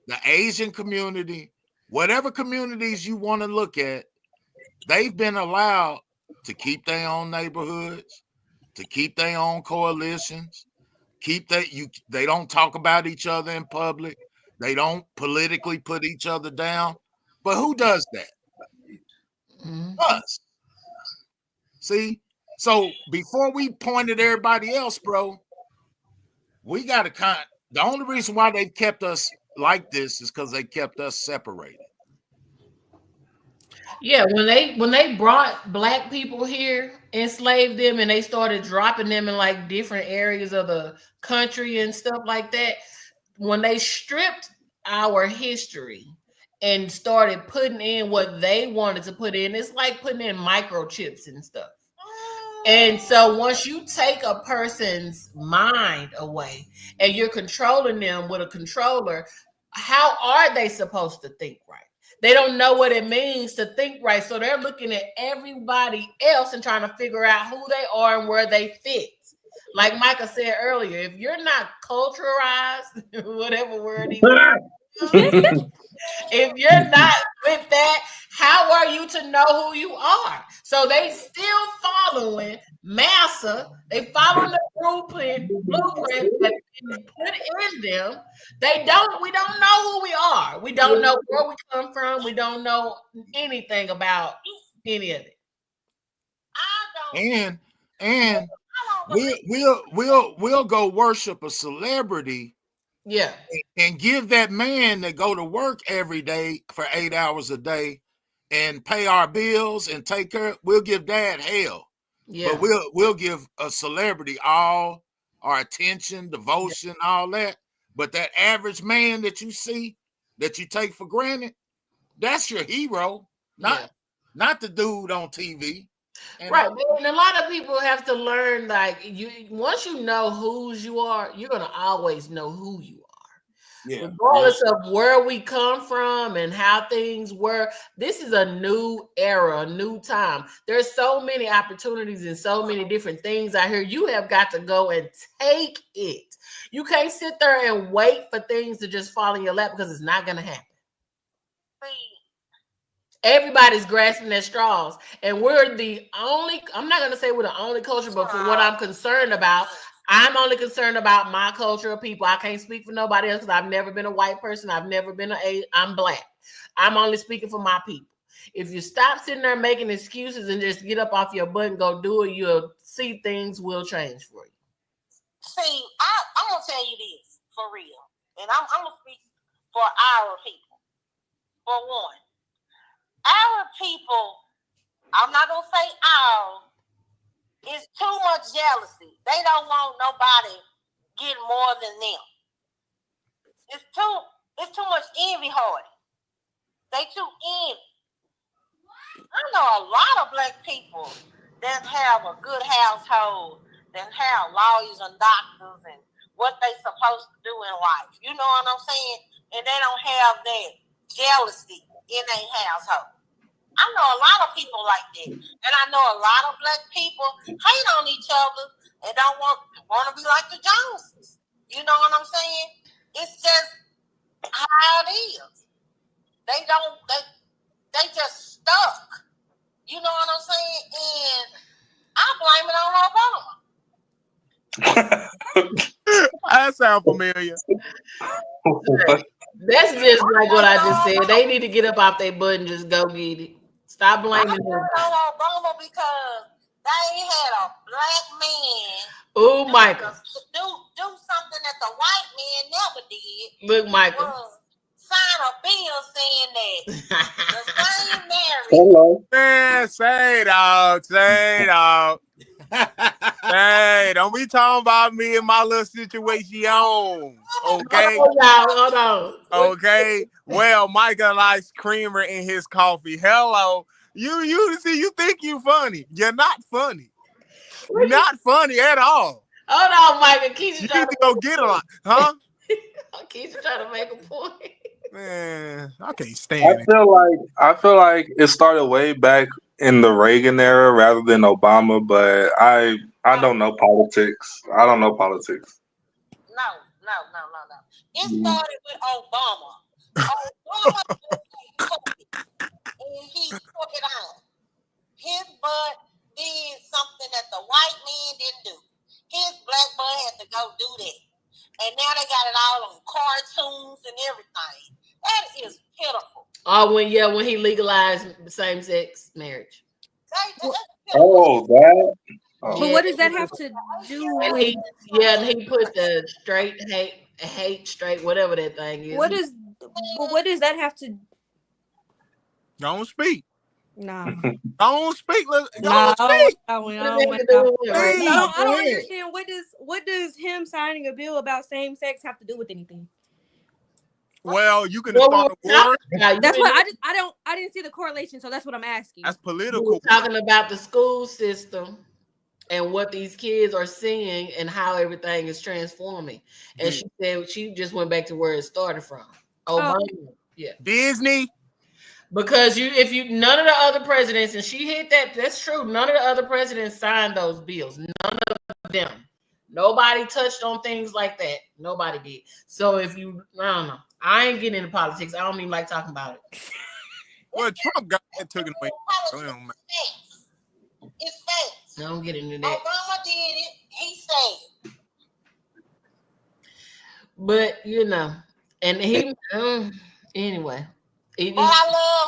the Asian community, whatever communities you want to look at, they've been allowed to keep their own neighborhoods, to keep their own coalitions, they don't talk about each other in public. They don't politically put each other down. But who does that? Mm-hmm. Us. See? So before we point at everybody else, bro, we got to the only reason why they've kept us like this is because they kept us separated. Yeah, when they brought black people here, enslaved them, and they started dropping them in like different areas of the country and stuff like that, when they stripped our history and started putting in what they wanted to put in, it's like putting in microchips and stuff. And so once you take a person's mind away and you're controlling them with a controller, how are they supposed to think right? They don't know what it means to think right. So they're looking at everybody else and trying to figure out who they are and where they fit. Like Micah said earlier, if you're not culturalized, whatever word he if you're not with that, how are you to know who you are? So they still following massa. They following the blueprint that put in them. We don't know who we are. We don't know where we come from. We don't know anything about any of it. And we'll go worship a celebrity. Yeah. And give that man that go to work every day for 8 hours a day and pay our bills and take care, we'll give that hell. Yeah. But we'll give a celebrity all our attention, devotion, all that. But that average man that you see, that you take for granted, that's your hero, not the dude on TV. And right. And a lot of people have to learn, like, once you know whose you are, you're going to always know who you are. Yeah. Regardless of where we come from and how things were, this is a new era, a new time. There's so many opportunities and so many different things out here. You have got to go and take it. You can't sit there and wait for things to just fall in your lap because it's not going to happen. Everybody's grasping at straws, and we're the only, I'm not going to say we're the only culture, but for what I'm concerned about, I'm only concerned about my culture of people. I can't speak for nobody else because I've never been a white person. I've never been I'm black. I'm only speaking for my people. If you stop sitting there making excuses and just get up off your butt and go do it, you'll see things will change for you. See, I'm going to tell you this for real, and I'm going to speak for our people. For one, our people, I'm not gonna say all, it's too much jealousy. They don't want nobody getting more than them. It's too much envy heart. They too envy. I know a lot of black people that have a good household, that have lawyers and doctors and what they supposed to do in life. You know what I'm saying? And they don't have that jealousy in their household. I know a lot of people like that. And I know a lot of black people hate on each other and don't want to be like the Joneses. You know what I'm saying? It's just how it is. They just stuck. You know what I'm saying? And I blame it on Obama. That sounds familiar. That's just like what I just said. They need to get up off their butt and just go get it. Stop blaming I them. blame it on Obama because they had a black man. Oh, Michael. Do something that the white man never did. Look, Michael. Sign a bill saying that the same marriage. Hello. Man, say dog. Hey, don't be talking about me and my little situation. Okay. Hold on. Okay. Well, Micah likes creamer in his coffee. Hello. You see, you think you funny. You're not funny. You're not funny at all. Hold on, Michael. Keisha You need to go get a lot, huh? Keisha trying to make a point. Man, I can't stand it. I feel like it started way back in the Reagan era rather than Obama, but I don't know politics. I don't know politics. No. It started with Obama. Obama and he took it on. His butt did something that the white man didn't do. His black butt had to go do that. And now they got it all on cartoons and everything. That is pitiful. Oh, when he legalized same-sex marriage. Oh, that. But what does that have to do And with? and he put the straight hate straight, whatever that thing is. What does that have to? Don't speak. Nah. Don't speak. Don't speak. I don't Hey. understand. What does him signing a bill about same sex have to do with anything? Well, you can start a war. That's what I didn't see the correlation, so that's what I'm asking. That's political. We're talking about the school system and what these kids are seeing and how everything is transforming. And she said she just went back to where it started from. Obama. Yeah. Disney. Because none of the other presidents, and she hit that's true. None of the other presidents signed those bills. None of them. Nobody touched on things like that. Nobody did. So I don't know. I ain't getting into politics. I don't even like talking about it. Well, Trump got that taken away. It's facts. I don't get into that. Obama did it. He said. But and he anyway. But I love.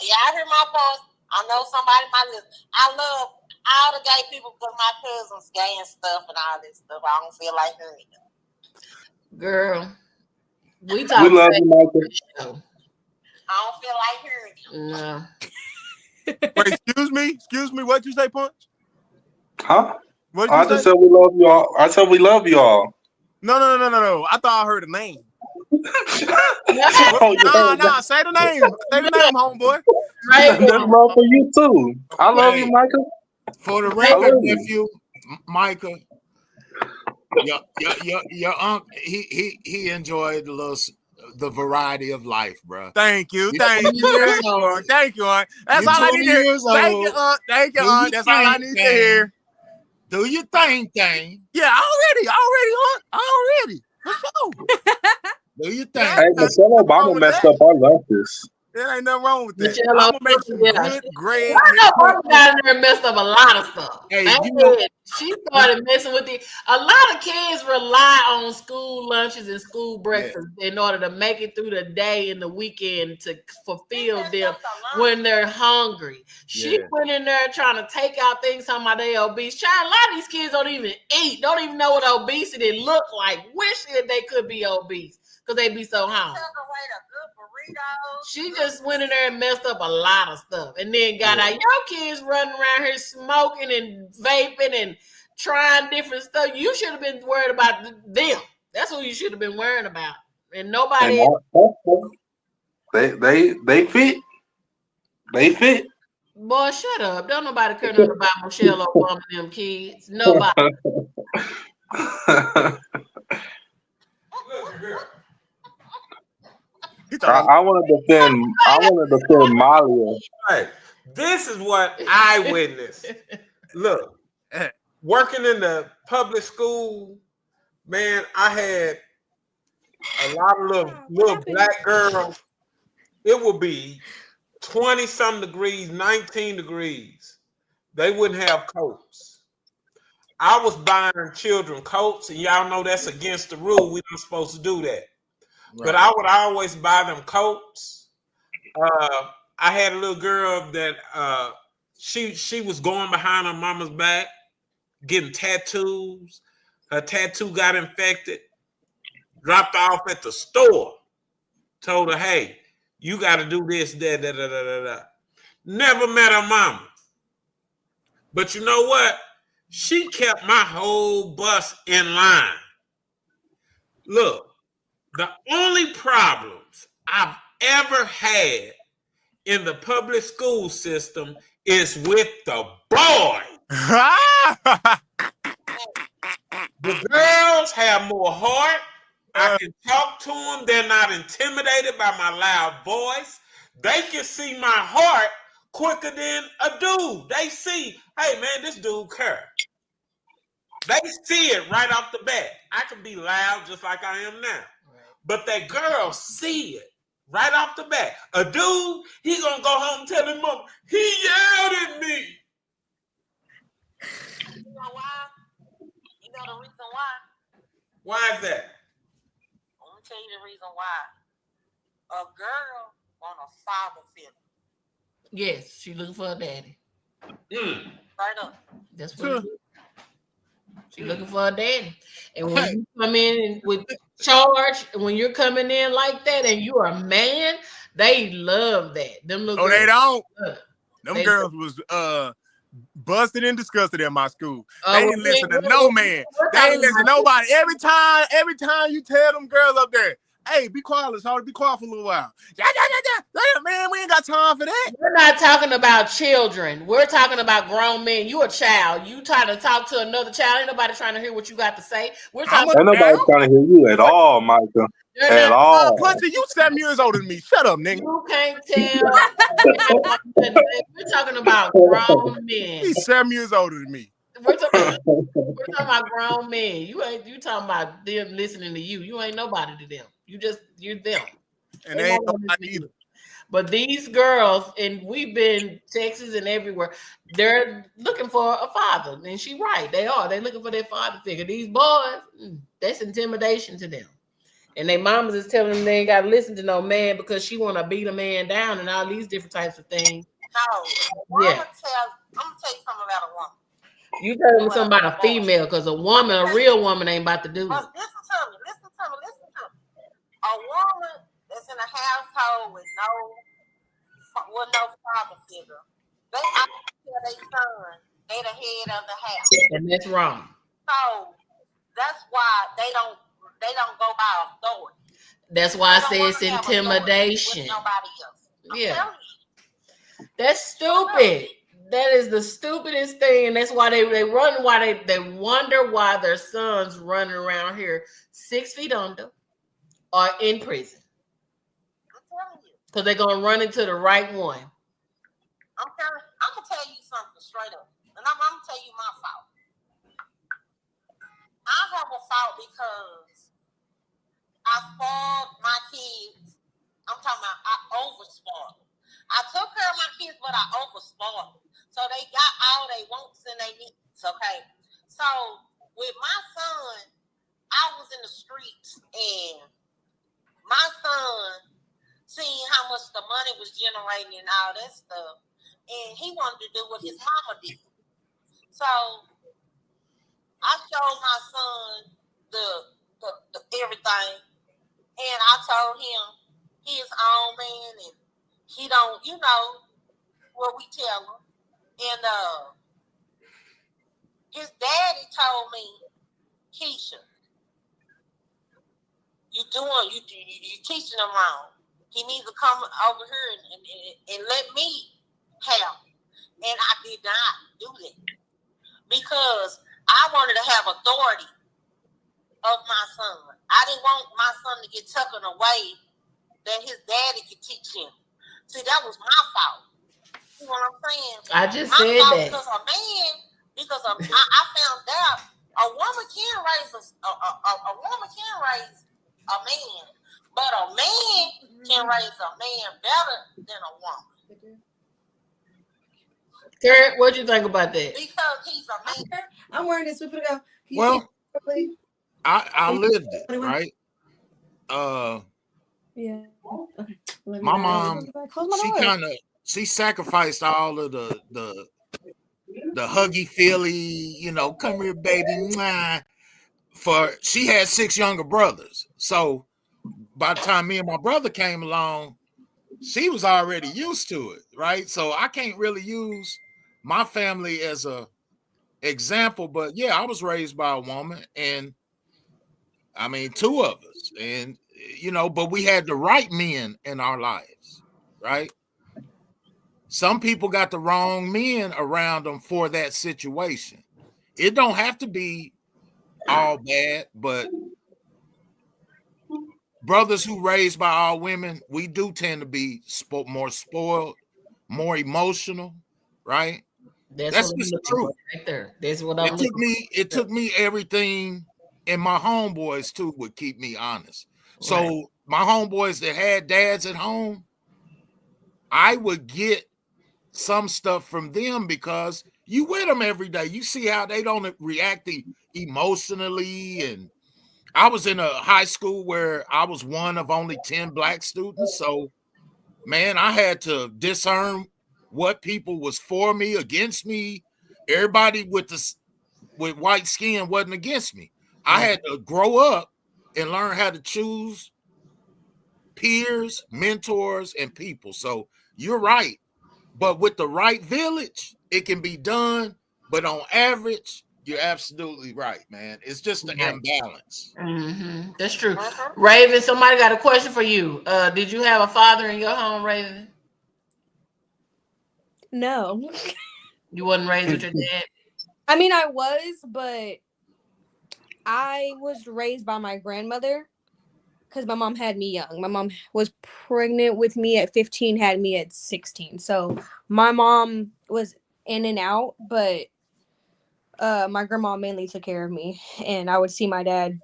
Y'all hear my voice? I know somebody might listen. I love all the gay people because my cousins gay and stuff and all this stuff. I don't feel like hearing them. Girl, we love you, Michael. I don't feel like hearing them. No. Wait, excuse me. What'd you say, Punch? Huh? What'd I just said we love y'all. I said we love y'all. No. I thought I heard a name. No, Say the name. Say the name, homeboy. That's love for you too. I love you, Michael. For the record, nephew, Micah, your uncle, he enjoyed the variety of life, bro. Thank you. Thank you. That's all I need to hear. Thank you, Aunt. That's all I need to hear. Do your thing. Yeah, already. For sure. Do your thing. Hey, Michelle Obama messed up our lunches. There ain't nothing wrong with that. Michelle I'm gonna make some good grade. I know Obama down there messed up a lot of stuff. Hey, she started messing with a lot of kids rely on school lunches and school breakfasts in order to make it through the day and the weekend to fulfill them when they're hungry. She went in there trying to take out things talking about they obese. Child, a lot of these kids don't even eat, don't even know what obesity look like. Wish that they could be obese because they be so hungry. She just went in there and messed up a lot of stuff, and then got out. Your kids running around here smoking and vaping and trying different stuff. You should have been worried about them. That's what you should have been worrying about, and nobody. They fit. They fit. Boy, shut up! Don't nobody care nothing about Michelle Obama and them kids. Nobody. I want to defend Malia. Hey, this is what I witnessed. Look, working in the public school, man, I had a lot of little black girls. It would be 20-some degrees, 19 degrees. They wouldn't have coats. I was buying children coats, and y'all know that's against the rule. We're not supposed to do that. Right. But I would always buy them coats. I had a little girl that she was going behind her mama's back, getting tattoos. Her tattoo got infected. Dropped off at the store. Told her, hey, you got to do this, that, da, da, da, da, da. Never met her mama. But you know what? She kept my whole bus in line. Look, the only problems I've ever had in the public school system is with the boys. The girls have more heart. I can talk to them. They're not intimidated by my loud voice. They can see my heart quicker than a dude. They see, hey, man, this dude Curt. They see it right off the bat. I can be loud just like I am now. But that girl see it right off the bat. A dude, he gonna go home and tell his mom, he yelled at me. You know why? You know the reason why? Why is that? I'm gonna tell you the reason why. A girl want a father figure. Yes, she looking for a daddy. Right up. That's what it is. She looking for a daddy. And when you come in with charge, when you're coming in like that and you're a man, they love that. Them little girls, they don't. Them girls was busted and disgusted at my school. They didn't listen to no man. They ain't listen to nobody. Every time you tell them girls up there, hey, be quiet, let's be quiet for a little while. Yeah. Man, we ain't got time for that. We're not talking about children. We're talking about grown men. You a child. You try to talk to another child. Ain't nobody trying to hear what you got to say. We're talking. Ain't nobody trying to hear you at all, Michael. At all. Plus, you 7 years older than me. Shut up, nigga. You can't tell. We're talking about grown men. He's 7 years older than me. We're talking about grown men. You talking about them listening to you. You ain't nobody to them. You're them. And they ain't nobody either. But these girls, and we've been Texas and everywhere, they're looking for a father. And she right. They are. They're looking for their father figure. These boys, that's intimidation to them. And their mamas is telling them they ain't got to listen to no man because she want to beat a man down and all these different types of things. No. I'm going to tell you something about a woman. You tell them something about a female because a real woman ain't about to do it. Listen to me. A woman that's in a household with no father figure, they tell their son they the head of the house, and that's wrong. So that's why they don't go by authority. That's why I say it's intimidation. Nobody else. That's stupid. That is the stupidest thing, and that's why they run. Why they wonder why their sons running around here 6 feet under or in prison. Because they're gonna run into the right one. I'm gonna tell you something straight up, and I'm gonna tell you my fault. I have a fault because I spoiled my kids. I'm talking about I overspoiled them. I took care of my kids, but I overspoiled them. So they got all they wants and they needs. Okay, so with my son, I was in the streets and my son seeing how much the money was generating and all that stuff, and he wanted to do what his mama did. So I showed my son the everything, and I told him he his own man, and he don't, what we tell him. And his daddy told me, Keisha, you teaching him wrong. He needs to come over here and let me have. And I did not do that because I wanted to have authority of my son. I didn't want my son to get taken away that his daddy could teach him. See, that was my fault. You know what I'm saying? I just said that. Because I found out a woman can raise a woman can raise a man, but a man can raise a man better than a woman. Kurt, what you think about that? Because he's a man. I'm wearing this. We're gonna go. Well, I lived it, right? Yeah. Okay. My mom, she sacrificed all of the huggy feely, come here, baby. Mwah, she had 6 younger brothers. So by the time me and my brother came along, she was already used to it, right? So I can't really use my family as a example, but yeah, I was raised by a woman, and I mean 2 of us, and but we had the right men in our lives, right? Some people got the wrong men around them for that situation. It don't have to be all bad, but brothers who raised by all women, we do tend to be more spoiled, more emotional, right? That's just the truth. Right there. That's what I'm It took me everything, and my homeboys too would keep me honest. So my homeboys that had dads at home, I would get some stuff from them because you with them every day. You see how they don't react emotionally. And I was in a high school where I was one of only 10 black students. So, man, I had to discern what people was for me, against me. Everybody with white skin wasn't against me. I had to grow up and learn how to choose peers, mentors, and people. So you're right. But with the right village, it can be done. But on average, you're absolutely right, man. It's just the imbalance. Mm-hmm. That's true. Raven, somebody got a question for you. Did you have a father in your home, Raven? No. You wasn't raised with your dad? I mean, I was, but I was raised by my grandmother because my mom had me young. My mom was pregnant with me at 15, had me at 16. So my mom was in and out, but my grandma mainly took care of me, and I would see my dad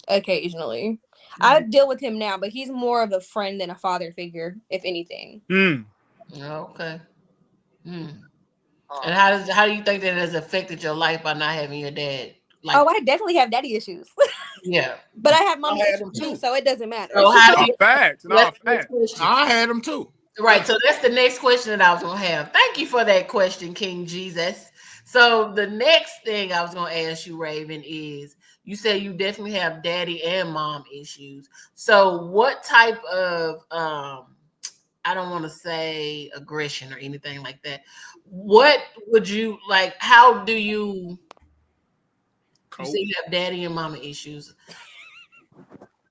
occasionally. I deal with him now, but he's more of a friend than a father figure, if anything. Okay. And how do you think that has affected your life by not having your dad? I definitely have daddy issues. Yeah, but I have mommy issues too, so it doesn't matter. So how do you, facts? I had them too. Right. So that's the next question that I was gonna have. Thank you for that question, King Jesus. So the next thing I was gonna ask you, Raven, is you say you definitely have daddy and mom issues. So what type of I don't want to say aggression or anything like that. What would you like? How do you say you have daddy and mama issues?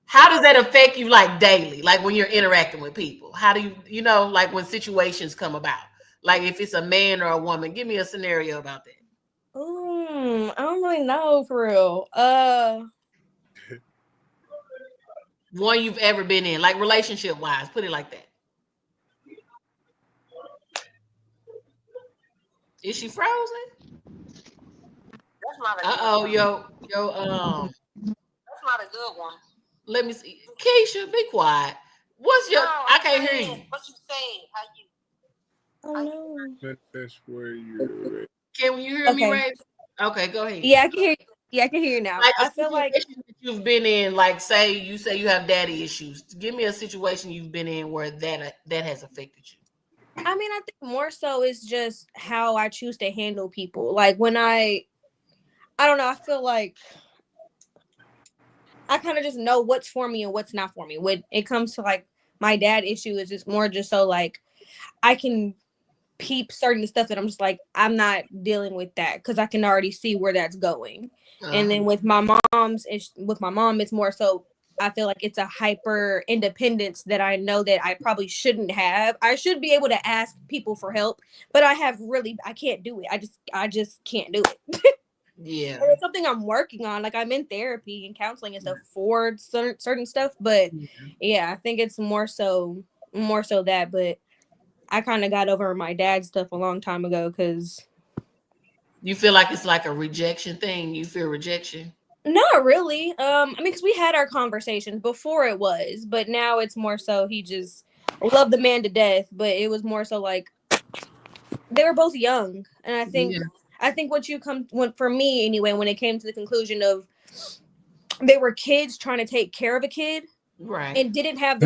How does that affect you like daily? Like when you're interacting with people? How do you like when situations come about? Like if it's a man or a woman, give me a scenario about that. I don't really know for real. One you've ever been in, like relationship wise, put it like that. Is she frozen? That's not a that's not a good one. Let me see. Keisha, be quiet. What's your I can't hear you. What you saying? How you That's where you Can you hear me, Ray? Okay, go ahead. Yeah, I can hear you. Yeah, I can hear you now. Like I feel like that you've been in, like say you have daddy issues. Give me a situation you've been in where that has affected you. I mean, I think more so is just how I choose to handle people. Like when I don't know, I feel like I kind of just know what's for me and what's not for me. When it comes to like my dad issue is it's more just so like I can peep certain stuff that I'm just like, I'm not dealing with that because I can already see where that's going. And then with my mom, it's more so I feel like it's a hyper independence that I know that I probably shouldn't have. I should be able to ask people for help, but I can't do it. I just can't do it. Yeah. And it's something I'm working on. Like I'm in therapy and counseling and stuff for certain stuff, but yeah, I think it's more so that, but I kind of got over my dad's stuff a long time ago because you feel like it's like a rejection thing. You feel rejection? Not really. I mean, because we had our conversations before it was, but now it's more so he just loved the man to death. But it was more so like they were both young, and I think for me anyway, when it came to the conclusion of they were kids trying to take care of a kid, right, and didn't have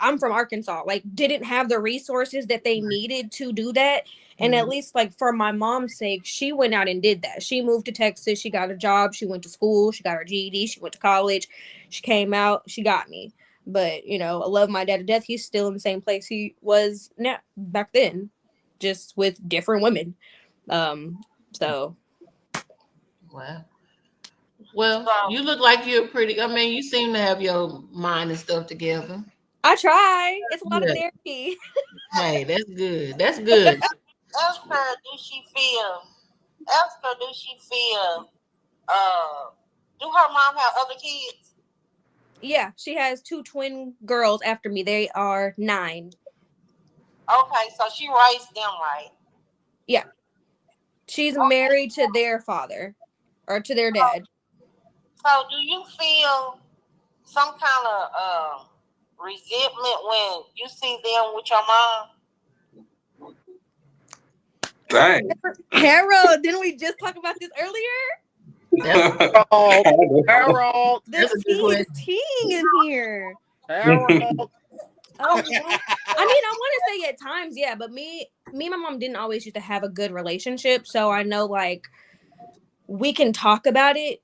I'm from Arkansas, like didn't have the resources that they needed to do that. And at least like for my mom's sake, she went out and did that. She moved to Texas. She got a job. She went to school. She got her GED. She went to college. She came out. She got me. But, you know, I love my dad to death. He's still in the same place he was now back then, just with different women. So. Wow. Well, you look like you're pretty. I mean, you seem to have your mind and stuff together. I try. It's a lot of therapy. Hey, that's good. That's good. Esther, do she feel? Do her mom have other kids? Yeah, she has 2 twin girls after me. They are 9. Okay, so she raised them, right? Yeah. She's married to their father or to their dad. So do you feel some kind of resentment when you see them with your mom? Dang. Harold, didn't we just talk about this earlier? Harold, the tea is teeing in here. Harold. I mean, I want to say at times, yeah, but me and my mom didn't always used to have a good relationship, so I know like we can talk about it.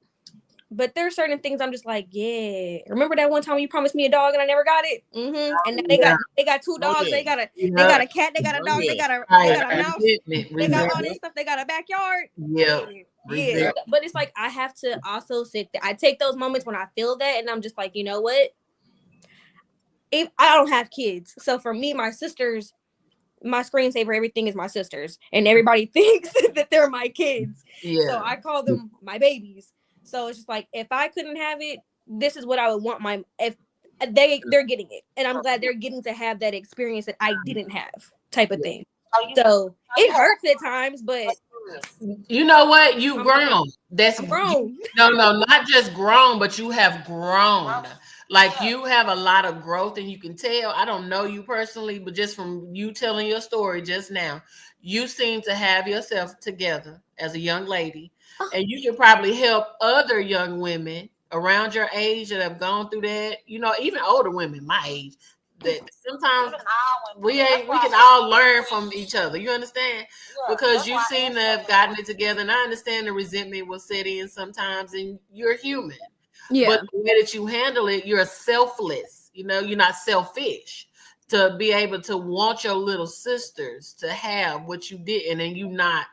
But there's certain things I'm just like, yeah. Remember that one time you promised me a dog and I never got it? Mm-hmm. And now they got 2 dogs. They got a cat. They got a dog. They got a mouse. They got all this stuff. They got a backyard. Yeah. But it's like I have to also sit there. I take those moments when I feel that, and I'm just like, you know what? If I don't have kids, so for me, my sisters, my screensaver, everything is my sisters, and everybody thinks that they're my kids. Yeah. So I call them my babies. So it's just like if I couldn't have it, this is what I would want if they're getting it, and I'm glad they're getting to have that experience that I didn't have, type of thing. So it hurts at times, but you know what? You've grown. That's grown. No, not just grown, but you have grown. Like you have a lot of growth, and you can tell. I don't know you personally, but just from you telling your story just now, you seem to have yourself together as a young lady, and you can probably help other young women around your age that have gone through that. You know, even older women my age. That sometimes we can all learn from each other. You understand? Because you seem to have gotten it together, and I understand the resentment will set in sometimes, and you're human. Yeah. But the way that you handle it, you're selfless. You know, you're not selfish to be able to want your little sisters to have what you didn't, and you not,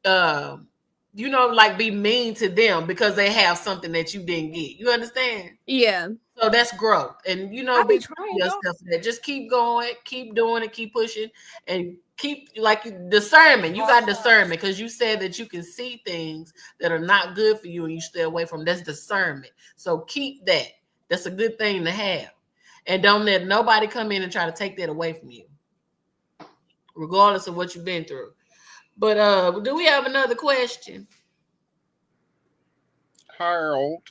like be mean to them because they have something that you didn't get. You understand? Yeah. So that's growth, and be trying yourself that. Just keep going, keep doing it, keep pushing, and keep like discernment. You got discernment because you said that you can see things that are not good for you and you stay away from. That's discernment. So keep that. That's a good thing to have, and don't let nobody come in and try to take that away from you, regardless of what you've been through. But do we have another question? Harold.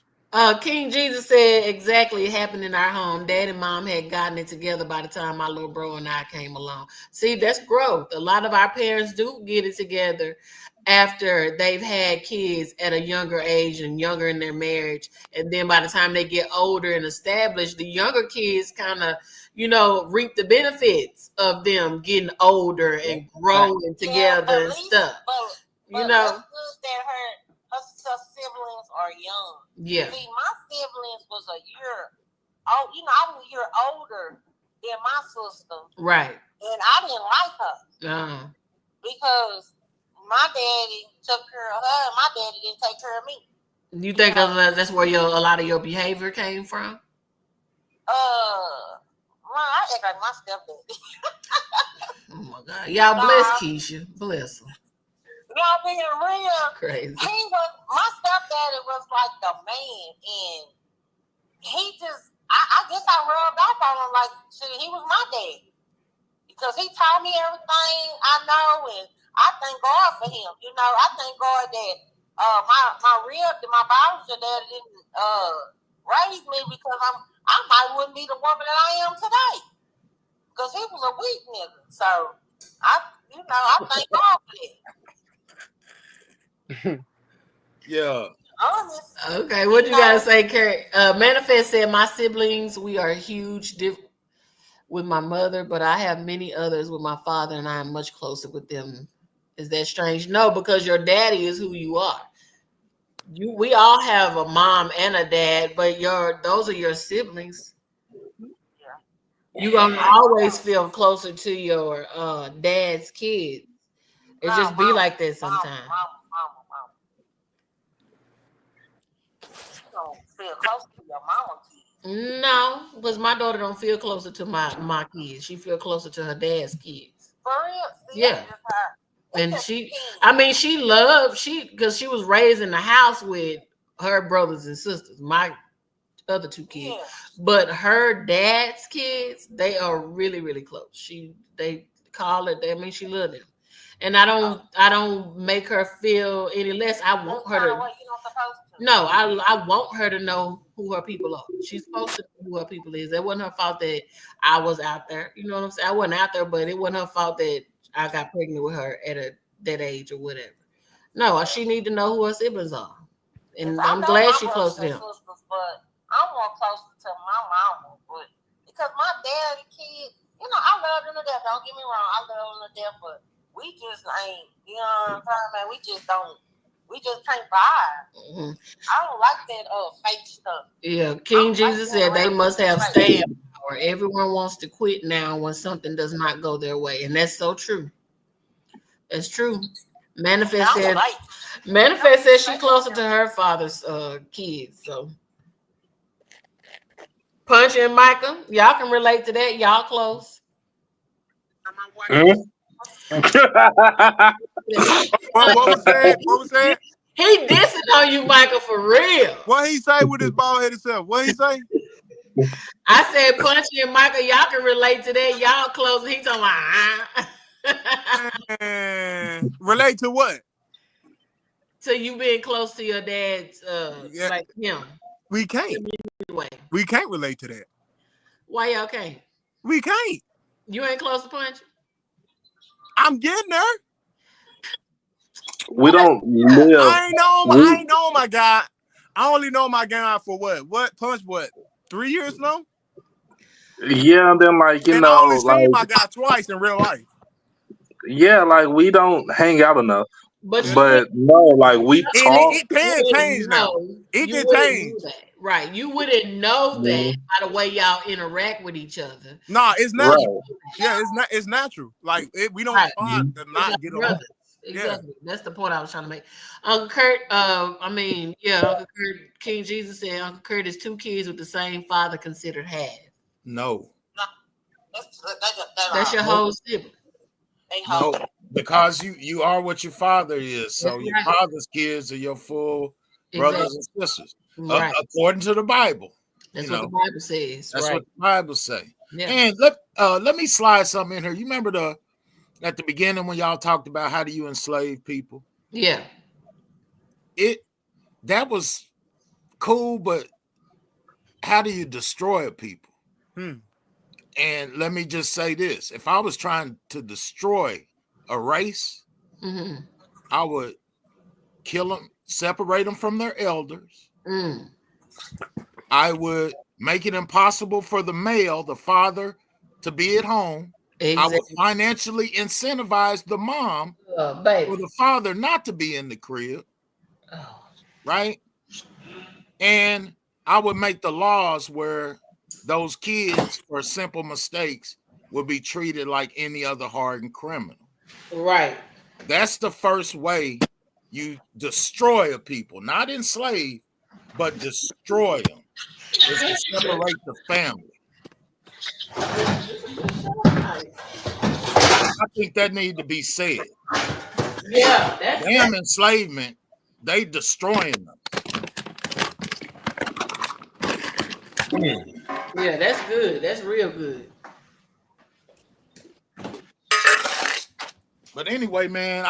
King Jesus said exactly it happened in our home. Dad and mom had gotten it together by the time my little bro and I came along. See, that's growth. A lot of our parents do get it together after they've had kids at a younger age and younger in their marriage. And then by the time they get older and established, the younger kids kind of, reap the benefits of them getting older and growing together and stuff. But that's good that her siblings are young. Yeah. See, my siblings was a year. I was a year older than my sister. Right. And I didn't like her. Because my daddy took care of her and my daddy didn't take care of me. You think that's where a lot of your behavior came from? Well, I act like my stepdaddy. Oh my God. Y'all bless Keisha. Bless her. Y'all being real. Crazy. My stepdaddy was like the man, and he just, I guess I rubbed off on him like he was my dad. Because he taught me everything I know, and I thank God for him. I thank God that my biological dad didn't raise me because I might wouldn't be the woman that I am today. Because he was a weak nigga. So I thank God for that. Yeah. Honest. Okay, what you gotta say, Kurt? Manifest said my siblings, we are huge with my mother, but I have many others with my father, and I am much closer with them. Is that strange? No, because your daddy is who you are. We all have a mom and a dad, but those are your siblings. You're gonna always feel closer to your dad's kids. It just be like that sometimes. You don't feel close to your mama kids. No, because my daughter don't feel closer to my kids. She feel closer to her dad's kids. For real? See, yeah. And because she was raised in the house with her brothers and sisters, my other two kids. Yeah. But her dad's kids, they are really, really close. They call it, she love them. And I don't make her feel any less. I want her to. No, I want her to know who her people are. She's supposed to know who her people is. It wasn't her fault that I was out there. You know what I'm saying? I wasn't out there, but it wasn't her fault that I got pregnant with her at that age or whatever. No, she need to know who her siblings are. And I'm glad she's close to them. But I'm more closer to my mama. But because my daddy kid, I love them to death. Don't get me wrong. I love them to death, but we just ain't, what I'm talking about? We just can't vibe. Mm-hmm. I don't like that fake stuff. Yeah, King Jesus said they must have staying power. Everyone wants to quit now when something does not go their way. And that's so true. That's true. Manifest said she's closer to her father's kids. So Punch and Micah, y'all can relate to that. Y'all close. What was that? He dissing on you, Michael, for real. What he say with his bald headed self? What he say? I said, Punchy and Michael, y'all can relate to that. Y'all close. He talking about relate to what? To you being close to your dad's, like him. We can't. We can't relate to that. Why y'all can't? We can't. You ain't close to Punchy? I'm getting there. We don't live. I ain't know my guy. I only know my guy for what? Punch what? 3 years now? Yeah, then I only seen my guy twice in real life. Yeah, we don't hang out enough. But no, we talk. It can change now. It can change. Right. You wouldn't know that by the way y'all interact with each other. No, it's natural. Right. Yeah, it's natural. We don't try to not get along. Exactly. Yeah. That's the point I was trying to make. Uncle Curt, Uncle Curt, King Jesus said Uncle Curt is 2 kids with the same father considered half. No. That's your whole sibling. No, because you are what your father is. So your father's kids are your full brothers and sisters. Right. According to the Bible. That's what the Bible says. That's what the Bible say. Yeah. And let me slide something in here. You remember at the beginning when y'all talked about how do you enslave people? Yeah. That was cool, but how do you destroy people? And let me just say this. If I was trying to destroy a race, I would kill them, separate them from their elders. I would make it impossible for the father, to be at home. Exactly. I would financially incentivize the mom for the father not to be in the crib. Right? And I would make the laws where those kids for simple mistakes will be treated like any other hardened criminal. Right. That's the first way you destroy a people, not enslave, but destroy them. Is to separate the family. I think that needs to be said. Yeah, that's damn enslavement. They destroying them. Yeah, that's good. That's real good. But anyway, man,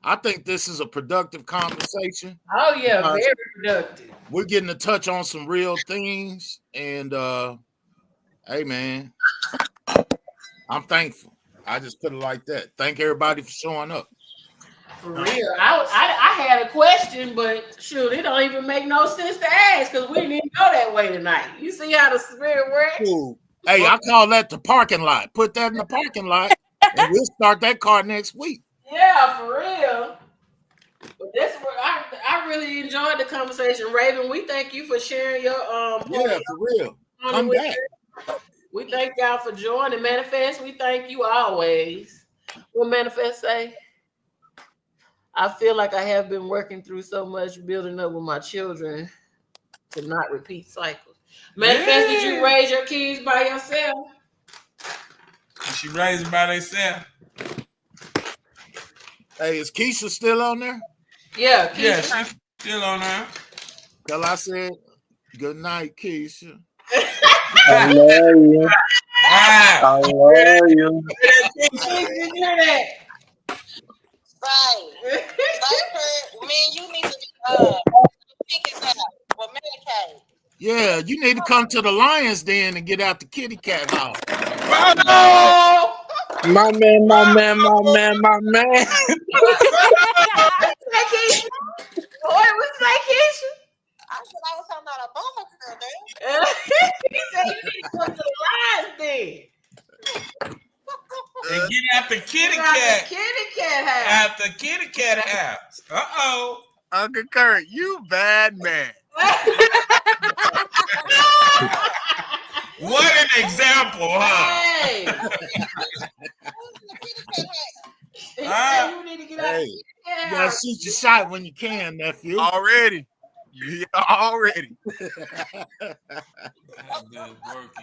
I think this is a productive conversation. Oh yeah, very productive. We're getting to touch on some real things, and hey, man, I'm thankful. I just put it like that. Thank everybody for showing up. For real, I had a question, but shoot, it don't even make no sense to ask because we didn't even go that way tonight. You see how the spirit works? Ooh. Hey, I call that the parking lot. Put that in the parking lot, and we'll start that car next week. Yeah, for real. But that's what I really enjoyed the conversation, Raven. We thank you for sharing your Yeah, for real. Come back. We thank y'all for joining Manifest. We thank you always. What Manifest say? I feel like I have been working through so much building up with my children to not repeat cycles. Manifest, did you raise your kids by yourself? She raised them by themselves. Hey, is Keisha still on there? Yeah, Keisha. Yeah, she's still on there. Till I said good night, Keisha. I love you. I love you. Did you hear that? Right. Man, you need to pick it out for Medicaid. Yeah, you need to come to the Lions Den and get out the kitty cat house. Oh! My man. What was vacation? I said I was talking about a bummer girl, man. He said you need to come to the Lions Den. And get out the kitty cat. House. Out the kitty cat house. Uh-oh. Uncle Curt, you bad man. What an example, huh? Hey. You need to get out. Hey, you gotta shoot your shot when you can, nephew. Already. Yeah, already.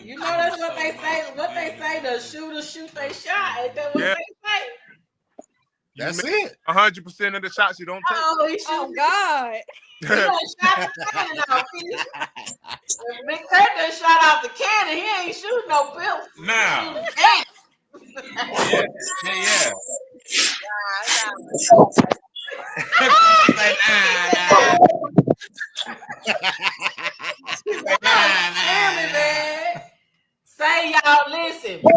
You know that's what they say. What they say, the shooters shoot they shot. Ain't that what they say? That's it. 100% of the shots you don't take. Oh God. He done shot the cannon off. If Big Curt done shot off the cannon, he ain't shooting no pills. Now. Yeah. Say y'all, listen. We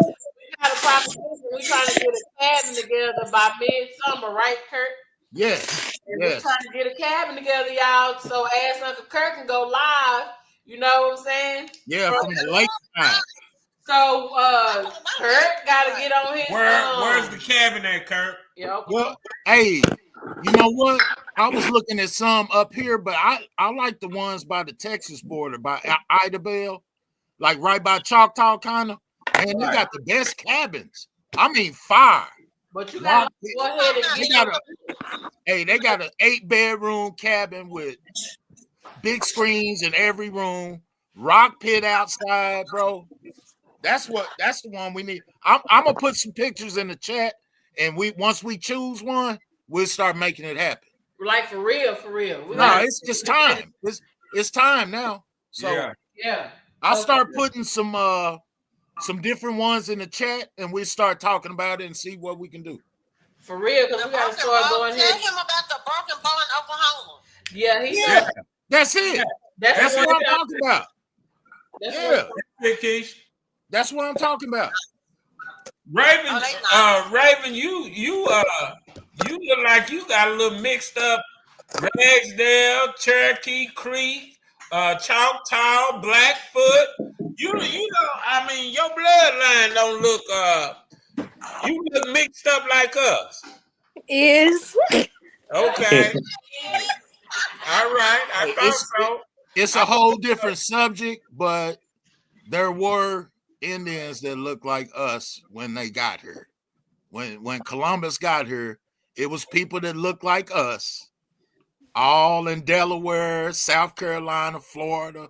got a proposition. We trying to get a cabin together by midsummer, right, Curt? Yes. We're trying to get a cabin together, y'all. So Ask Uncle Curt can go live. You know what I'm saying? Yeah, from the lake side. So Curt gotta get on his. Where's the cabin at, Curt? Yeah. Well, hey, you know what? I was looking at some up here, but I like the ones by the Texas border, by Idabel, like right by Choctaw, kind of. And they got the best cabins. I mean, fire. But you gotta go ahead and they got an 8-bedroom cabin with big screens in every room, rock pit outside, bro. That's the one we need. I'm gonna put some pictures in the chat, and once we choose one, we'll start making it happen. Like for real. It's just time. It's time now. So yeah. I'll start putting some different ones in the chat, and we'll start talking about it and see what we can do. For real, because we gotta start going here. Tell him about the broken bone in Oklahoma. Yeah, that's it. Yeah. That's what I'm talking about. That's what I'm talking about. Raven, you look like you got a little mixed up. Ragsdale, Cherokee Creek, Choctaw, Blackfoot. You know, I mean, your bloodline don't look. You look mixed up like us. Is okay. All right, I thought so. It's a whole different subject, but there were Indians that looked like us when they got here. When Columbus got here, it was people that looked like us, all in Delaware, South Carolina, Florida.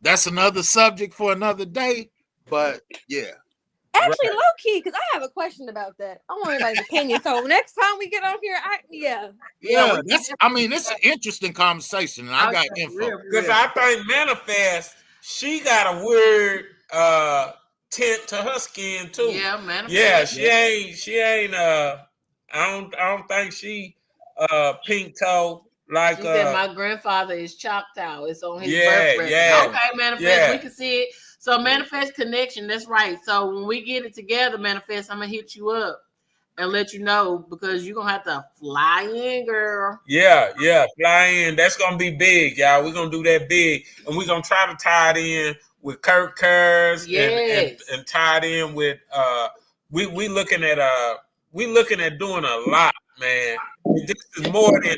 That's another subject for another day. But yeah. Actually, low key, because I have a question about that. I want everybody's opinion. So next time we get on here, it's an interesting conversation, and I got info. Because I think Manifest, she got a weird tint to her skin too. Yeah, Manifest. Yeah, she ain't I don't think she pink toe like she said my grandfather is Choctaw. It's on his birth record. Yeah. Okay, Manifest, we can see it. So Manifest connection, that's right. So when we get it together, Manifest, I'm gonna hit you up and let you know because you're gonna have to fly in, girl. Yeah, fly in. That's gonna be big, y'all. We're gonna do that big, and we're gonna try to tie it in with Kurt Kurtz and tie it in with we looking at doing a lot, man. This is more than.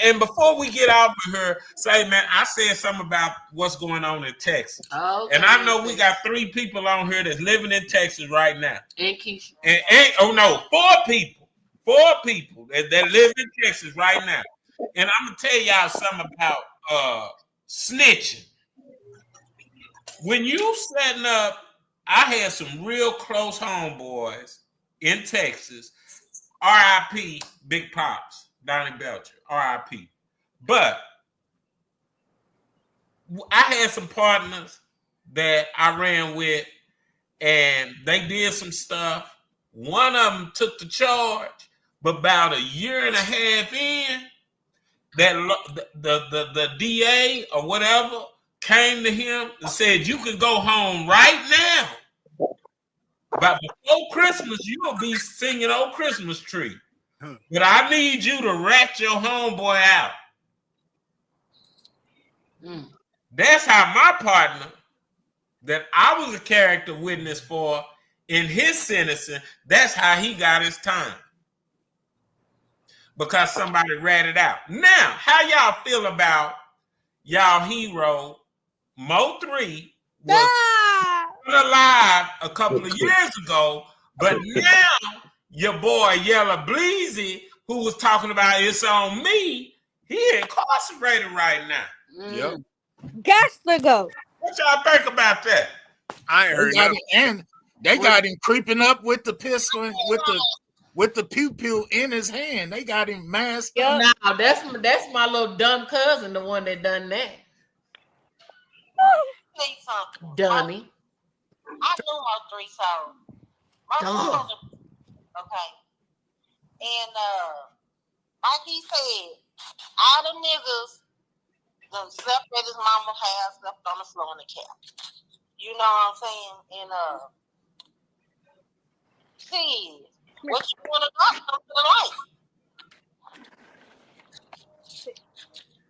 And before we get off of her, say, man, I said something about what's going on in Texas. Okay. And I know we got 3 people on here that's living in Texas right now. And Keisha. And 4 people. 4 people that live in Texas right now. And I'm going to tell y'all something about snitching. When you setting up, I had some real close homeboys in Texas. R.I.P. Big Pops, Donnie Belcher, R.I.P. But I had some partners that I ran with, and they did some stuff. One of them took the charge, but about a year and a half in, that the DA or whatever came to him and said, "You can go home right now. But before Christmas, you'll be singing Old Christmas Tree. But I need you to rat your homeboy out." That's how my partner, that I was a character witness for in his sentencing, that's how he got his time. Because somebody ratted out. Now, how y'all feel about y'all hero, Mo 3, was alive a couple of years ago, but now your boy Yella Bleezy, who was talking about it's on me, he incarcerated right now. Yep. Got to go. What y'all think about that? I ain't heard nothing. And they got him creeping up with the pistol and with the pew pew in his hand. They got him masked up. Now that's my little dumb cousin, the one that done that. Dummy. I knew Mo 3, so okay. And like he said, all the niggas done slept at his mama's house, slept on the floor in the couch. You know what I'm saying? And see, what you want to do, come to the light.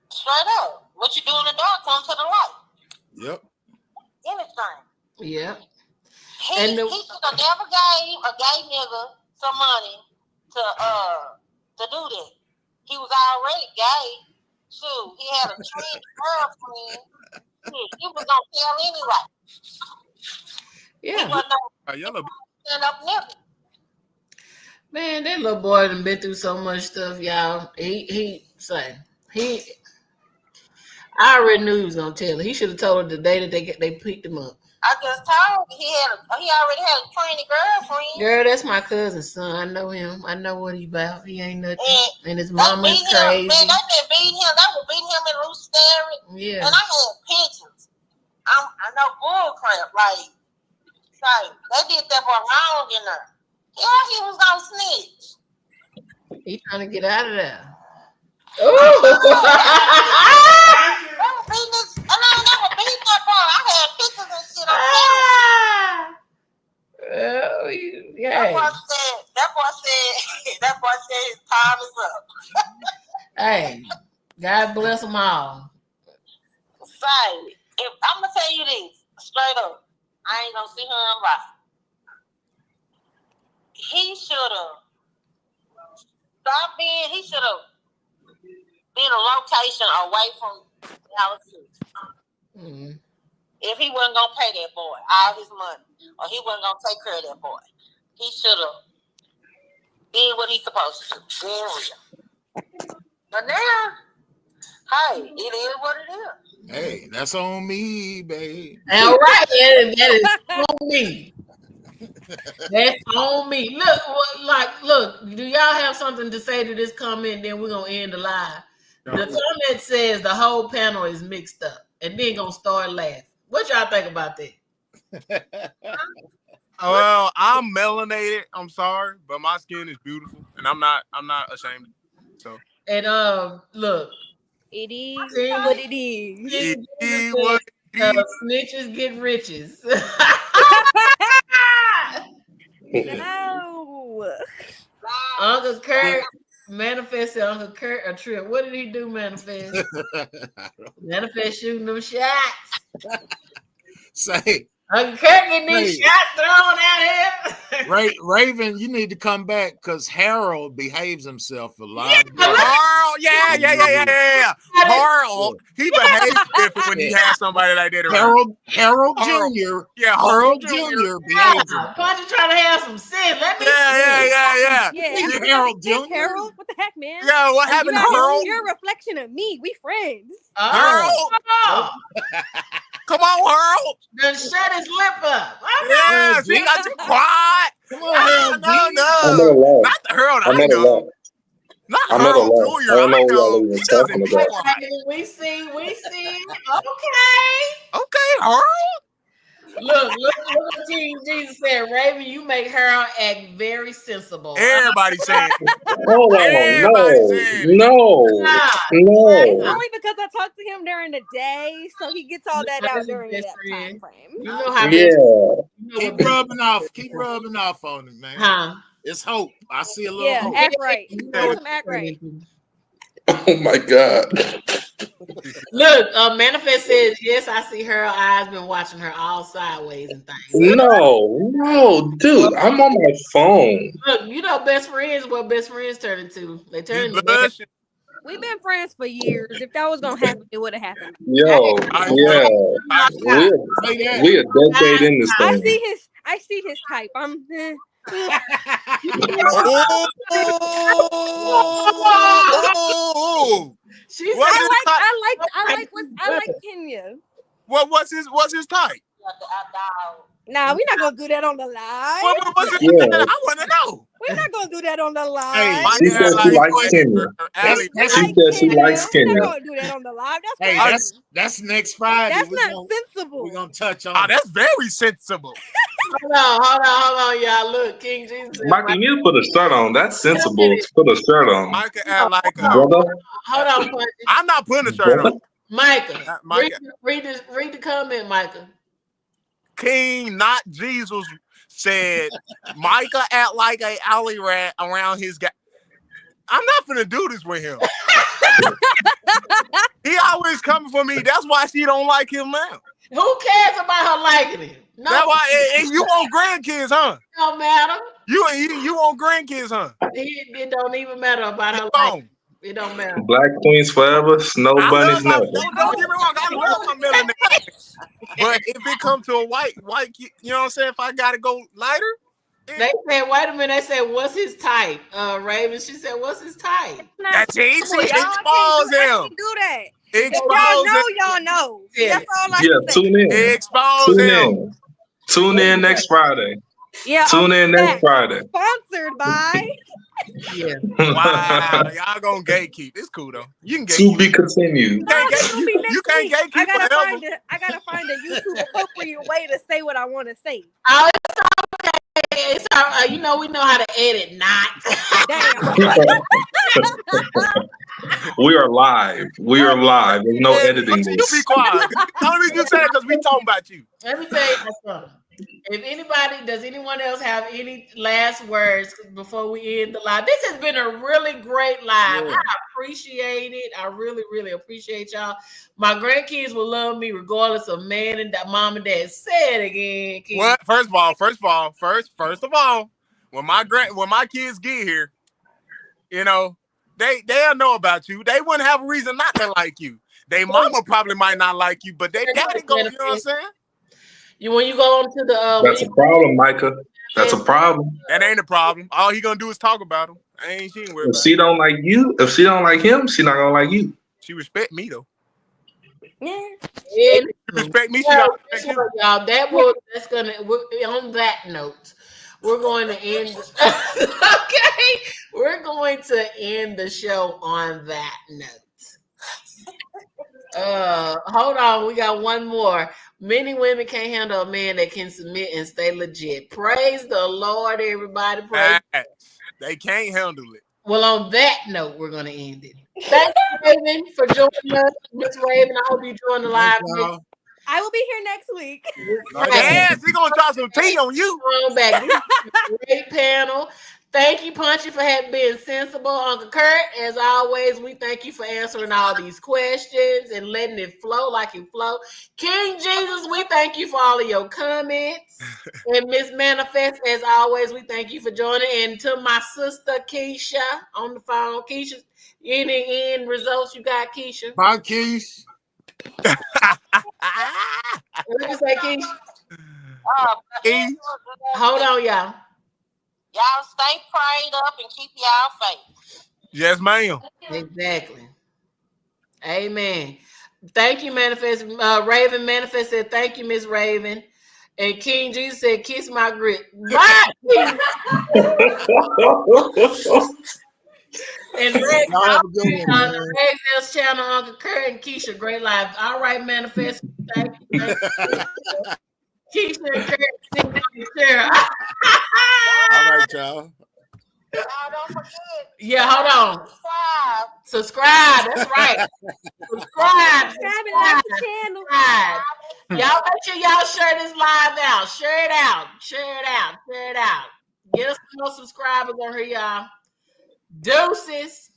Straight up. What you do in the dark, come to the light. Yep. Anything. Yeah. He should have never gave a gay nigga some money to do that. He was already gay. Shoot, he had a trained girlfriend. He was gonna tell anyway. Yeah. He wasn't no stand up nigga. Man, that little boy done been through so much stuff, y'all. I already knew he was gonna tell her. He should have told her the day that they picked him up. I just told you he already had a trained girlfriend. Girl, that's my cousin's son. I know him. I know what he about. He ain't nothing. And his mama's crazy. Man, they been beating him. They were beating him in Loose Sterry. Yeah. And I had pictures. I know bull crap. Like, they did that boy wrong in there. Yeah, he was gonna snitch. He trying to get out of there. They were beating that boy. I had pictures and shit on camera. That boy said his time is up. Hey, God bless them all. Say, I'm gonna tell you this straight up, I ain't gonna sit here and lie. He should have stopped being. He should have been a location away from Dallas. Mm-hmm. if he wasn't gonna pay that boy all his money, or he wasn't gonna take care of that boy, he should have did what he's supposed to do. Being real. But now, hey, it is what it is. Hey, that's on me, babe. All right, and that is on me. That's on me. Look, do y'all have something to say to this comment? Then we're gonna end the live. The comment says the whole panel is mixed up, and then gonna start laughing. What y'all think about that? Well, I'm melanated. I'm sorry, but my skin is beautiful, and I'm not ashamed. So, and look, it is what it is. Snitches get riches. No. Uncle Curt manifested Uncle Curt a trip. What did he do, Manifest? Manifest shooting them shots. Say, Uncle Curt getting these shots thrown at him. Raven, you need to come back because Harold behaves himself a lot. Harold, yeah. Harold, he behaves different when he has somebody like that around. Harold Jr. Yeah, Harold Jr. behaves himself. Punch trying to have some sense. Let me Yeah. Harold Jr. Harold, what the heck, man? Yeah, what happened to Harold? You're a reflection of me. We friends. Harold. Come on, Harold. Then shut his lip up. Yeah, see, I got you quiet. Come on, Harold. No. Not the Harold I know. Not Harold Jr. I know. He doesn't be quiet. We see. Okay, Harold. Look what King Jesus said. Raven, you make Harold act very sensible. Everybody saying. Hold on. No. It's only because I talked to him during the day, so he gets all that out during that time frame. You know how Keep rubbing off on it, man. Huh? It's hope. I see a little hope. Act right. Act right. Oh my God. Look, Manifest says, yes, I see her eyes been watching her all sideways and things. No, dude, I'm on my phone. Look, you know, best friends, what best friends turn into. They turn into We've been friends for years. If that was gonna happen, it would have happened. Yo, yeah. We a decade in this thing. I see his type. I like Kenya. What's his type? Nah, we're not gonna do that on the live. What's his I want to know. We're not gonna do that on the live. Hey, she said she likes Kenya. She said she likes Kenya. We're not gonna do that on the live. That's next Friday. That's not sensible. We're gonna touch on. That's very sensible. Hold on, y'all. Look, King Jesus. Michael, you need to put a shirt on. That's sensible to put a shirt on. Micah act like Hold on, I'm not putting a shirt on. Micah. Read the comment, Micah. King, not Jesus, said Micah act like a alley rat around his guy. I'm not gonna do this with him. He always coming for me. That's why she don't like him now. Who cares about her liking him? No. That's why. And you want grandkids, huh? It don't matter. You want grandkids, huh? It don't even matter about her liking. It don't matter. Black queens forever, snow bunnies never. Don't get me wrong. I love my melanin. But if it comes to a white, you know what I'm saying? If I gotta go lighter. They said, wait a minute. They said, what's his type? Raven. She said, what's his type? That's easy. Expose him. Do that. Y'all know. Yeah. That's all I can say. Tune in. Expose him. Tune in next Friday. Yeah. Tune in next Friday. Sponsored by. Yeah. Wow. Y'all gonna gatekeep. It's cool though. You can gatekeep. To be continued. You can't gatekeep forever. I gotta find a YouTube appropriate way to say what I want to say. Oh, it's okay. It's all right. You know, we know how to edit. Not. We are live. There's no editing. You be quiet. Only reason you said it because we talking about you. Let me tell you something. Does anyone else have any last words before we end the live? This has been a really great live. Yeah. I appreciate it. I really, really appreciate y'all. My grandkids will love me regardless of man and mom and dad. Say it again, kids. What? First of all, when my kids get here, you know, they'll know about you. They wouldn't have a reason not to like you. They mama probably might not like you, but they daddy go. You know what I'm saying? When you go on to the That's a problem, Micah. That's a problem. That ain't a problem. All he gonna do is talk about him. She ain't worried If about she it. don't like you, if she don't like him, she not gonna like you. She respect me though. Yeah. She respect me. She gotta respect him. Y'all, that's gonna. On that note, we're going to end. Okay, we're going to end the show on that note. Hold on, we got one more. Many women can't handle a man that can submit and stay legit. Praise the Lord, everybody. Praise. They can't handle it. Well, on that note, we're going to end it. Thank you, Raven, for joining us. Miss Raven, I hope you join the live. I will be here next week. Yes, we're going to drop some tea on you. Back. Great panel. Thank you, Punchy, for being sensible. Uncle Curt, as always, we thank you for answering all these questions and letting it flow like it flow. King Jesus, we thank you for all of your comments. And Miss Manifest, as always, we thank you for joining. And to my sister, Keisha, on the phone. Keisha, any end results you got, Keisha? Bye, Keisha. What you say, Keisha? Hold on, y'all. Y'all stay prayed up and keep y'all faith. Yes, ma'am. Exactly. Amen. Thank you, Manifest. Raven Manifest said, thank you, Miss Raven. And King Jesus said, kiss my grit. Bye. And Raven's channel, Uncle Curt and Keisha, great live. All right, Manifest. Thank you. Keisha and Curt, sit down and share. All right, y'all. Y'all don't forget. Yeah, hold on. Subscribe. That's right. Subscribe and like the channel. Y'all make sure y'all share this live out. Share it out. Share it out. Share it out. Get us more subscribers on here, y'all. Deuces.